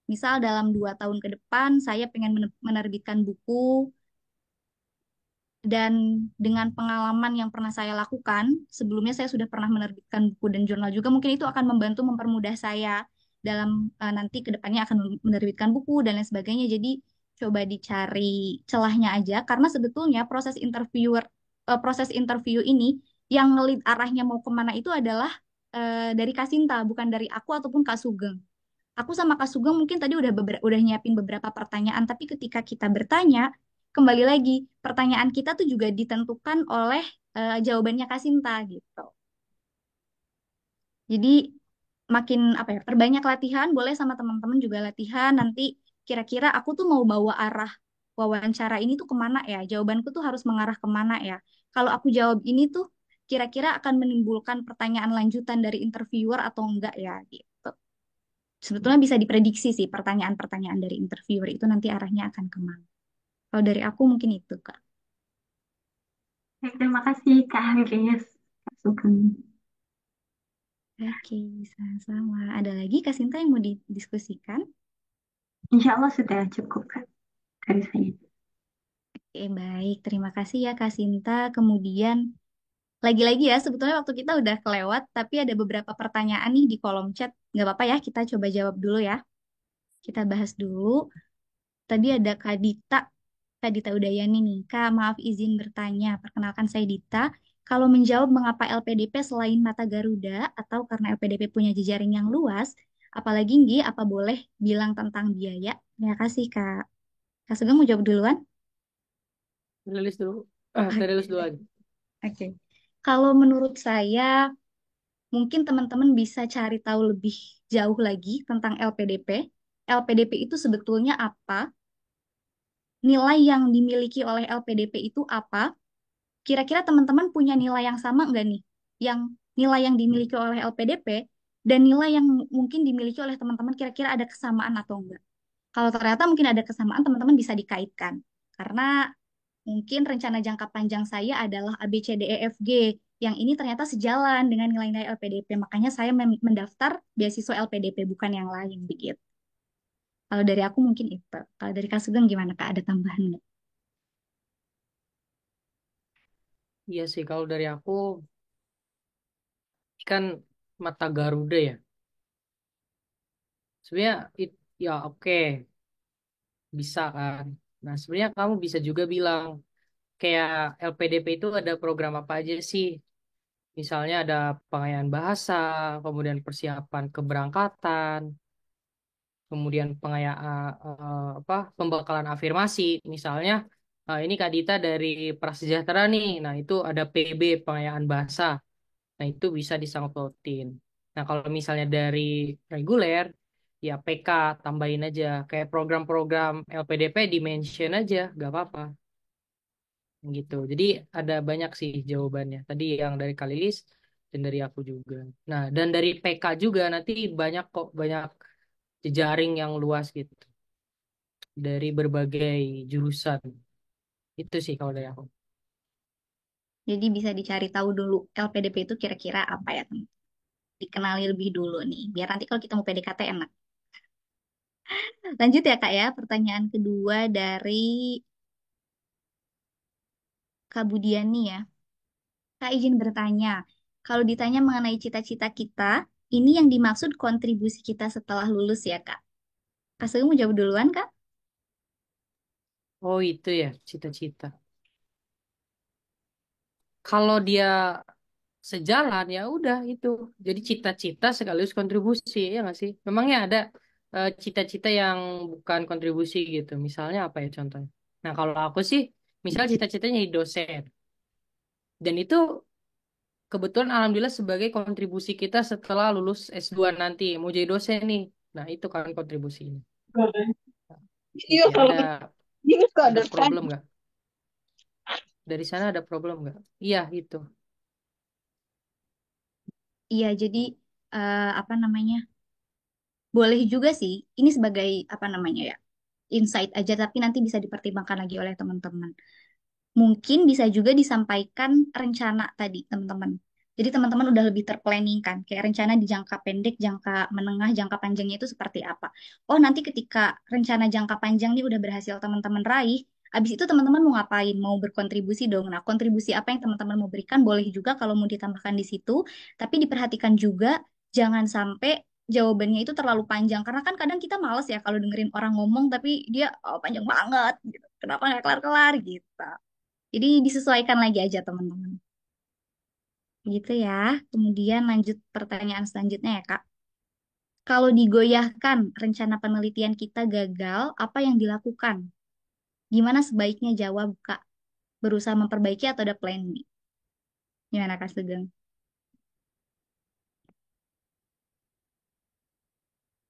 Misal dalam 2 tahun ke depan saya pengen menerbitkan buku, dan dengan pengalaman yang pernah saya lakukan, sebelumnya saya sudah pernah menerbitkan buku dan jurnal juga, mungkin itu akan membantu mempermudah saya dalam nanti ke depannya akan menerbitkan buku dan lain sebagainya. Jadi coba dicari celahnya aja, karena sebetulnya proses interview ini yang ngelit arahnya mau kemana itu adalah dari Kasinta, bukan dari aku ataupun Kak Sugeng. Aku sama Kak Sugeng mungkin tadi udah nyiapin beberapa pertanyaan, tapi ketika kita bertanya, kembali lagi, pertanyaan kita tuh juga ditentukan oleh jawabannya Kak Sinta gitu. Jadi makin apa ya, perbanyak latihan, boleh sama teman-teman juga latihan. Nanti kira-kira aku tuh mau bawa arah wawancara ini tuh kemana ya? Jawabanku tuh harus mengarah kemana ya? Kalau aku jawab ini tuh kira-kira akan menimbulkan pertanyaan lanjutan dari interviewer atau enggak ya gitu. Sebetulnya bisa diprediksi sih pertanyaan-pertanyaan dari interviewer itu nanti arahnya akan kemana. Kalau dari aku mungkin itu, Kak. Baik, terima kasih, Kak Lilis. Kak Sugeng. Oke, sama-sama. Ada lagi Kak Sinta yang mau didiskusikan? Insya Allah sudah cukup, Kak, dari saya. Oke, baik. Terima kasih ya Kak Sinta. Kemudian, lagi-lagi ya, sebetulnya waktu kita udah kelewat, tapi ada beberapa pertanyaan nih di kolom chat. Nggak apa-apa ya, kita coba jawab dulu ya. Kita bahas dulu. Tadi ada Kak Dita Udayani nih. Kak, maaf izin bertanya. Perkenalkan saya Dita. Kalau menjawab mengapa LPDP selain Mata Garuda atau karena LPDP punya jejaring yang luas, apalagi Nggi, apa boleh bilang tentang biaya? Terima kasih Kak. Kak Sugeng mau jawab duluan? Rilis dulu. Rilis Oke. dulu aja. Oke. Kalau menurut saya, mungkin teman-teman bisa cari tahu lebih jauh lagi tentang LPDP. LPDP itu sebetulnya apa? Nilai yang dimiliki oleh LPDP itu apa? Kira-kira teman-teman punya nilai yang sama nggak nih? Yang nilai yang dimiliki oleh LPDP dan nilai yang mungkin dimiliki oleh teman-teman kira-kira ada kesamaan atau enggak? Kalau ternyata mungkin ada kesamaan, teman-teman bisa dikaitkan. Karena mungkin rencana jangka panjang saya adalah A, B, C, D, E, F, G. Yang ini ternyata sejalan dengan nilai-nilai LPDP. Makanya saya mendaftar beasiswa LPDP, bukan yang lain. Begitu. Kalau dari aku mungkin itu. Kalau dari Kak Sugeng gimana Kak? Ada tambahan nggak? Iya sih, kalau dari aku kan Mata Garuda ya. Sebenarnya ya oke, bisa kan. Nah, sebenarnya kamu bisa juga bilang kayak LPDP itu ada program apa aja sih? Misalnya ada pengayaan bahasa, kemudian persiapan keberangkatan, kemudian apa pembekalan afirmasi. Misalnya ini Kak Dita dari Prasejahtera nih. Nah, itu ada PB pengayaan bahasa. Nah, itu bisa disangkut pautin. Nah, kalau misalnya dari reguler, ya PK tambahin aja. Kayak program-program LPDP di-mention aja, nggak apa-apa. Gitu. Jadi ada banyak sih jawabannya. Tadi yang dari Kalilis dan dari aku juga. Nah, dan dari PK juga nanti banyak kok, banyak jejaring yang luas gitu. Dari berbagai jurusan. Itu sih kalau dari aku. Jadi bisa dicari tahu dulu LPDP itu kira-kira apa ya teman? Dikenali lebih dulu nih. Biar nanti kalau kita mau PDKT enak. Lanjut ya Kak ya. Pertanyaan kedua dari Kak Budiani ya. Kak izin bertanya, kalau ditanya mengenai cita-cita kita, ini yang dimaksud kontribusi kita setelah lulus ya Kak? Kak Sugeng mau jawab duluan Kak? Oh itu ya, cita-cita. Kalau dia sejalan ya udah itu. Jadi cita-cita sekaligus kontribusi ya nggak sih? Memangnya ada cita-cita yang bukan kontribusi gitu. Misalnya apa ya contohnya? Nah kalau aku sih Misal cita-citanya jadi dosen. Dan itu kebetulan alhamdulillah sebagai kontribusi kita setelah lulus S2 nanti. Mau jadi dosen nih. Nah itu kan kontribusinya. Iya, Gitu ya. kalau ini suka Ada ada tren. problem nggak? Dari sana ada problem nggak? Iya itu. Iya, jadi apa namanya? Boleh juga sih. Ini sebagai apa namanya ya? Insight aja, tapi nanti bisa dipertimbangkan lagi oleh teman-teman. Mungkin bisa juga disampaikan rencana tadi, teman-teman. Jadi teman-teman udah lebih terplanning kan, kayak rencana di jangka pendek, jangka menengah, jangka panjangnya itu seperti apa. Oh, nanti ketika rencana jangka panjang nih udah berhasil teman-teman raih, abis itu teman-teman mau ngapain? Mau berkontribusi dong. Nah, kontribusi apa yang teman-teman mau berikan boleh juga kalau mau ditambahkan di situ, tapi diperhatikan juga jangan sampai jawabannya itu terlalu panjang. Karena kan kadang kita males ya kalau dengerin orang ngomong, tapi dia oh, panjang banget gitu. Kenapa nggak kelar-kelar gitu. Jadi disesuaikan lagi aja teman-teman. Gitu ya. Kemudian lanjut pertanyaan selanjutnya ya Kak. Kalau digoyahkan rencana penelitian kita gagal, apa yang dilakukan? Gimana sebaiknya jawab Kak? Berusaha memperbaiki atau ada plan B? Gimana Kak Sugeng?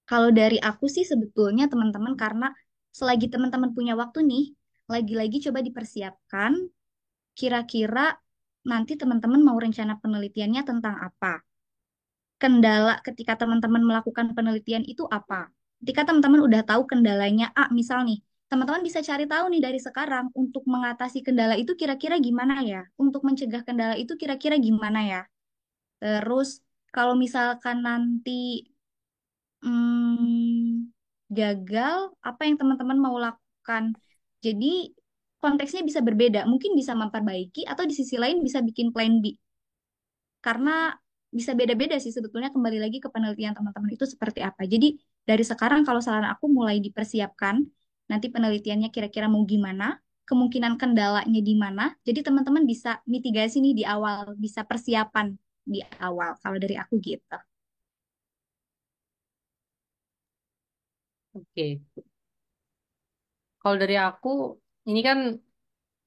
Kalau dari aku sih sebetulnya teman-teman karena selagi teman-teman punya waktu nih, lagi-lagi coba dipersiapkan kira-kira nanti teman-teman mau rencana penelitiannya tentang apa. Kendala ketika teman-teman melakukan penelitian itu apa? Ketika teman-teman udah tahu kendalanya A, misal nih, teman-teman bisa cari tahu nih dari sekarang untuk mengatasi kendala itu kira-kira gimana ya? Untuk mencegah kendala itu kira-kira gimana ya? Terus kalau misalkan nanti hmm, gagal, apa yang teman-teman mau lakukan? Jadi konteksnya bisa berbeda, mungkin bisa memperbaiki atau di sisi lain bisa bikin plan B. Karena bisa beda-beda sih sebetulnya kembali lagi ke penelitian teman-teman itu seperti apa. Jadi dari sekarang kalau saran aku mulai dipersiapkan, nanti penelitiannya kira-kira mau gimana, kemungkinan kendalanya di mana. Jadi teman-teman bisa mitigasi nih di awal, bisa persiapan di awal. Kalau dari aku gitu. Oke. Kalau dari aku, ini kan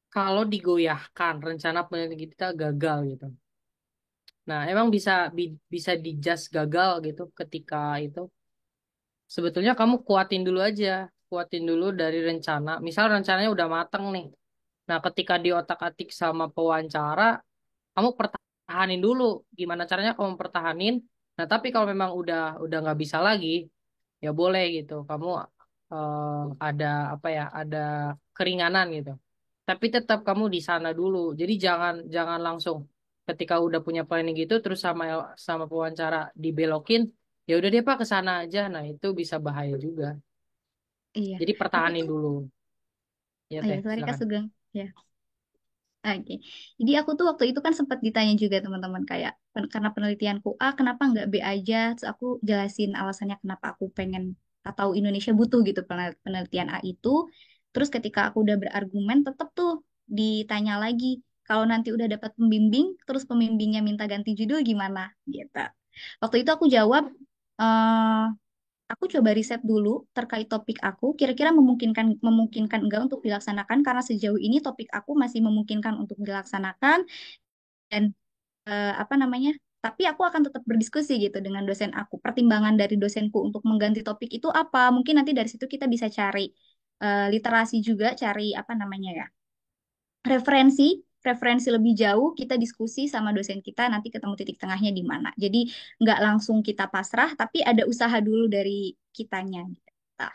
kalau digoyahkan rencana penelitian kita gagal gitu. Nah, emang bisa dijudge gagal gitu ketika itu. Sebetulnya kamu kuatin dulu aja, kuatin dulu dari rencana. Misal rencananya udah mateng nih. Nah, ketika di otak-atik sama pewawancara, kamu pertahanin dulu. Gimana caranya kamu pertahanin? Nah, tapi kalau memang udah nggak bisa lagi, ya boleh gitu. Kamu ada apa ya? Ada keringanan gitu. Tapi tetap kamu di sana dulu. Jadi jangan jangan langsung ketika udah punya planning gitu terus sama sama pewawancara dibelokin, ya udah deh Pak ke sana aja. Nah, itu bisa bahaya juga. Iya. Jadi Aku pertahanin tuh, dulu. Ya oh ya, Teh, sorry Kak silakan. Sugeng. Ya. Oke, jadi aku tuh waktu itu kan sempat ditanya juga teman-teman kayak karena penelitianku A, kenapa nggak B aja? Terus aku jelasin alasannya kenapa aku pengen atau Indonesia butuh gitu penelitian A itu. Terus ketika aku udah berargumen, tetap tuh ditanya lagi kalau nanti udah dapat pembimbing, terus pembimbingnya minta ganti judul gimana? Gitu. Waktu itu aku jawab, eh aku coba riset dulu terkait topik aku, kira-kira memungkinkan memungkinkan enggak untuk dilaksanakan karena sejauh ini topik aku masih memungkinkan untuk dilaksanakan dan apa namanya? Tapi aku akan tetap berdiskusi gitu dengan dosen aku. Pertimbangan dari dosenku untuk mengganti topik itu apa? Mungkin nanti dari situ kita bisa cari literasi juga, cari apa namanya ya? Referensi, referensi lebih jauh, kita diskusi sama dosen kita, nanti ketemu titik tengahnya di mana. Jadi nggak langsung kita pasrah, tapi ada usaha dulu dari kitanya. Gitu. Nah,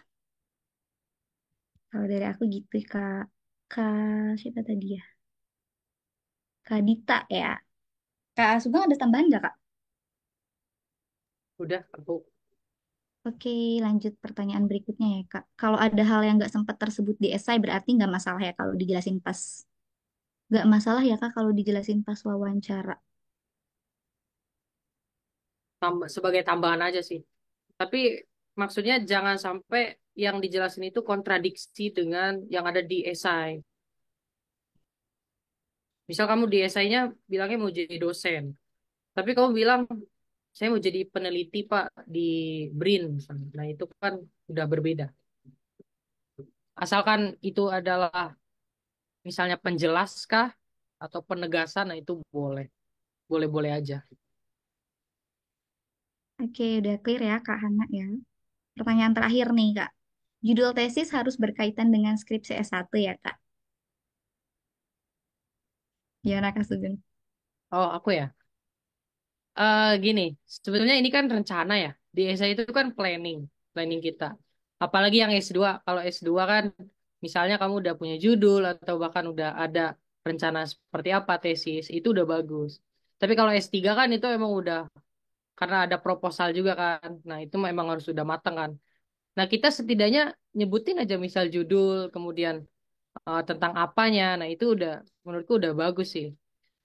kalau dari aku gitu, Kak. Kak, siapa tadi ya? Kak Dita ya. Kak Sugeng ada tambahan nggak, Kak? Udah, aku Oke, lanjut pertanyaan berikutnya ya, Kak. Kalau ada hal yang nggak sempat tersebut di esai, berarti nggak masalah ya kalau dijelasin pas. Nggak masalah ya, Kak, kalau dijelasin pas wawancara. sebagai tambahan aja sih. Tapi maksudnya jangan sampai yang dijelasin itu kontradiksi dengan yang ada di esai. Misal kamu di esainya bilangnya mau jadi dosen, tapi kamu bilang saya mau jadi peneliti Pak di BRIN misalnya. Nah itu kan udah berbeda. Asalkan itu adalah misalnya penjelas kah atau penegasan, nah itu boleh. Boleh-boleh aja. Oke, udah clear ya Kak Hana ya. Pertanyaan terakhir nih Kak. Judul tesis harus berkaitan dengan skripsi S1 ya Kak. Gimana Kak Sugeng? Oh, aku ya. Gini, sebetulnya ini kan rencana ya. Di essay itu kan planning kita. Apalagi yang S2. Kalau S2 kan misalnya kamu udah punya judul atau bahkan udah ada rencana seperti apa tesis, itu udah bagus. Tapi kalau S3 kan itu emang udah karena ada proposal juga kan. Nah, itu memang harus sudah matang kan. Nah, kita setidaknya nyebutin aja misal judul, kemudian tentang apanya. Nah, itu udah menurutku udah bagus sih.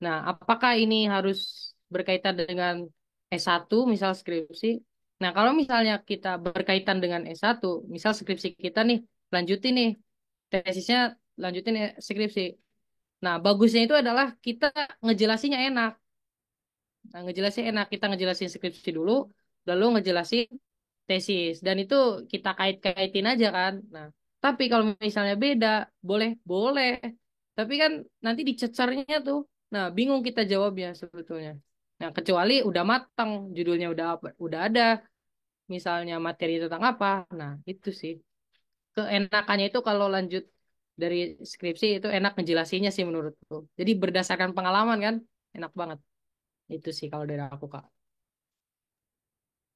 Nah, apakah ini harus berkaitan dengan S1, misal skripsi? Nah, kalau misalnya kita berkaitan dengan S1, misal skripsi kita nih, lanjutin nih, tesisnya lanjutin skripsi. Nah, bagusnya itu adalah kita ngejelasinnya enak. Nah, ngejelasin enak, kita ngejelasin skripsi dulu, lalu ngejelasin tesis. Dan itu kita kait-kaitin aja kan. Nah, tapi kalau misalnya beda, boleh, boleh. Tapi kan nanti dicecernya tuh. Nah, bingung kita jawabnya sebetulnya. Nah, kecuali udah matang, judulnya udah ada, misalnya materi tentang apa. Nah, itu sih. Keenakannya itu kalau lanjut dari skripsi itu enak ngejelasinnya sih menurutku. Jadi berdasarkan pengalaman kan, enak banget. Itu sih kalau dari aku, Kak.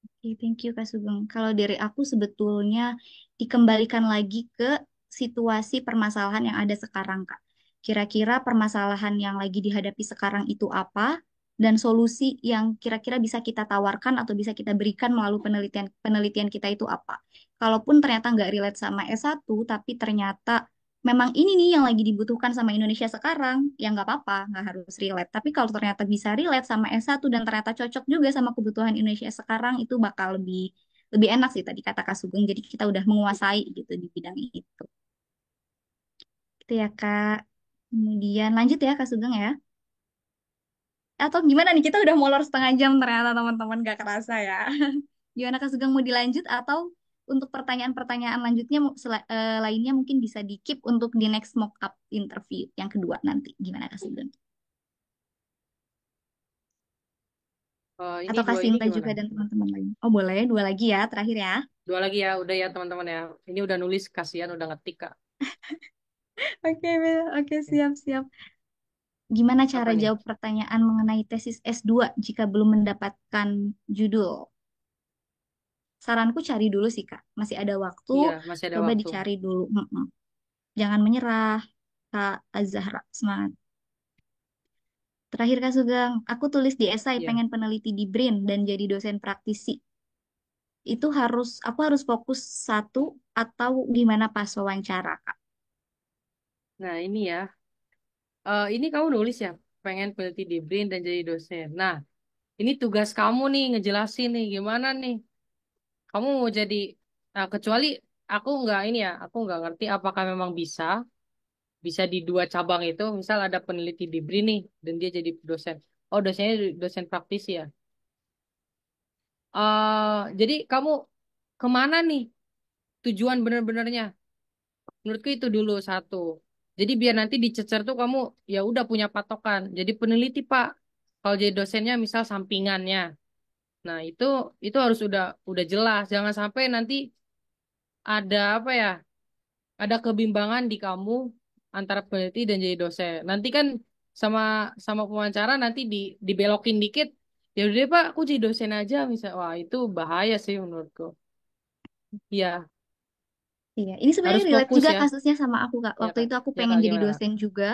Oke, thank you Kak Sugeng. Kalau dari aku sebetulnya dikembalikan lagi ke situasi permasalahan yang ada sekarang, Kak. Kira-kira permasalahan yang lagi dihadapi sekarang itu apa, dan solusi yang kira-kira bisa kita tawarkan atau bisa kita berikan melalui penelitian penelitian kita itu apa. Kalaupun ternyata nggak relate sama S1, tapi ternyata memang ini nih yang lagi dibutuhkan sama Indonesia sekarang, ya nggak apa-apa, nggak harus relate. Tapi kalau ternyata bisa relate sama S1 dan ternyata cocok juga sama kebutuhan Indonesia sekarang, itu bakal lebih lebih enak sih tadi kata Kak Sugeng. Jadi kita udah menguasai gitu di bidang itu. Gitu ya Kak. Kemudian lanjut ya Kak Sugeng ya. Atau gimana nih, kita udah molor setengah jam ternyata teman-teman, gak kerasa ya. Gimana Kak Sugeng, mau dilanjut atau untuk pertanyaan-pertanyaan lanjutnya lainnya mungkin bisa di keep untuk di next mock up interview yang kedua nanti. Gimana Kak Sugeng? Ini Atau Kak dua ini Sinta gimana? juga dan teman-teman lain. Oh boleh, dua lagi ya, terakhir ya. Dua lagi ya, udah ya teman-teman ya. Ini udah nulis, kasihan udah ngetik, Kak. Oke, Bel. Oke, Oke. siap-siap. Gimana cara Apa nih? jawab pertanyaan mengenai tesis S2 jika belum mendapatkan judul? Saranku cari dulu sih, Kak. Masih ada waktu, Iya, masih ada coba waktu. dicari dulu. Mm-mm. Jangan menyerah, Kak Azahra. Semangat. Terakhir, Kak Sugeng. Aku tulis di esai Iya. pengen peneliti di BRIN dan jadi dosen praktisi. Itu aku harus fokus satu atau gimana pas wawancara, Kak? Nah, ini ya. Ini kamu nulis ya, pengen peneliti di BRIN dan jadi dosen. Nah, ini tugas kamu nih, ngejelasin nih, gimana nih. Kamu mau jadi, kecuali aku nggak ini ya, aku nggak ngerti apakah memang bisa di dua cabang itu, misal ada peneliti di BRIN nih, dan dia jadi dosen. Oh, dosennya dosen praktisi ya. Jadi kamu kemana nih tujuan bener-benernya? Menurutku itu dulu satu. Jadi biar nanti dicecer tuh kamu ya udah punya patokan. Jadi peneliti Pak. Kalau jadi dosennya misal sampingannya. Nah itu harus udah jelas. Jangan sampai nanti ada apa ya? Ada kebimbangan di kamu antara peneliti dan jadi dosen. Nanti kan sama sama pewawancara nanti dibelokin dikit. Ya udah deh Pak, aku jadi dosen aja misal. Wah itu bahaya sih menurutku. Iya, Iya, ini sebenarnya harus relate fokus juga ya. kasusnya sama aku, Kak. Iya Waktu Kak. itu aku Ya pengen Kak jadi gimana Kak? dosen juga,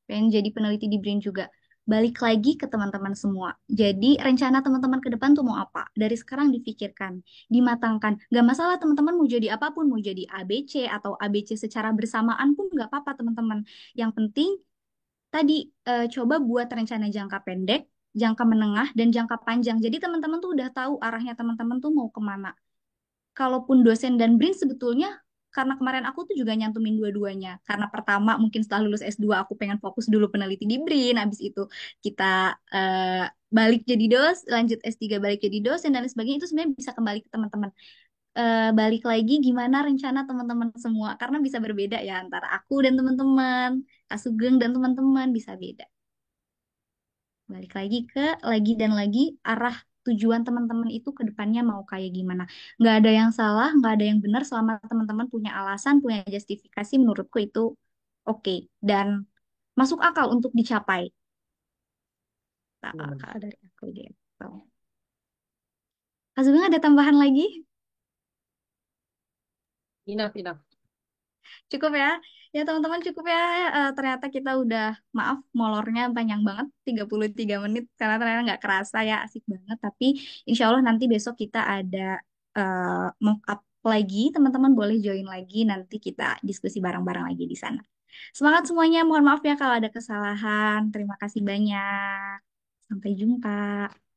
pengen jadi peneliti di BRIN juga. Balik lagi ke teman-teman semua. Jadi rencana teman-teman ke depan tuh mau apa? Dari sekarang difikirkan, dimatangkan. Gak masalah teman-teman mau jadi apapun, mau jadi ABC atau ABC secara bersamaan pun gak apa-apa teman-teman. Yang penting tadi coba buat rencana jangka pendek, jangka menengah, dan jangka panjang. Jadi teman-teman tuh udah tahu arahnya teman-teman tuh mau kemana. Kalaupun dosen dan BRIN sebetulnya karena kemarin aku tuh juga nyantumin dua-duanya. Karena pertama mungkin setelah lulus S2 aku pengen fokus dulu peneliti di BRIN, habis itu kita balik jadi lanjut S3 balik jadi dosen dan lain sebagainya, itu sebenarnya bisa kembali ke teman-teman. Balik lagi gimana rencana teman-teman semua karena bisa berbeda ya antara aku dan teman-teman. Kak Sugeng dan teman-teman bisa beda. Balik lagi ke lagi dan lagi arah tujuan teman-teman itu ke depannya mau kayak gimana. Nggak ada yang salah, nggak ada yang benar selama teman-teman punya alasan, punya justifikasi, menurutku itu oke. Dan masuk akal untuk dicapai. Tak Hmm. akal dari aku gitu. Kak Sugeng ada tambahan lagi? Enough, enough. Cukup ya. Ya teman-teman cukup ya. Ternyata kita udah, maaf molornya panjang banget, 33 menit. Karena ternyata nggak kerasa ya, asik banget. Tapi insya Allah nanti besok kita ada mock up lagi. Teman-teman boleh join lagi. Nanti kita diskusi bareng-bareng lagi di sana. Semangat semuanya. Mohon maaf ya kalau ada kesalahan. Terima kasih banyak. Sampai jumpa.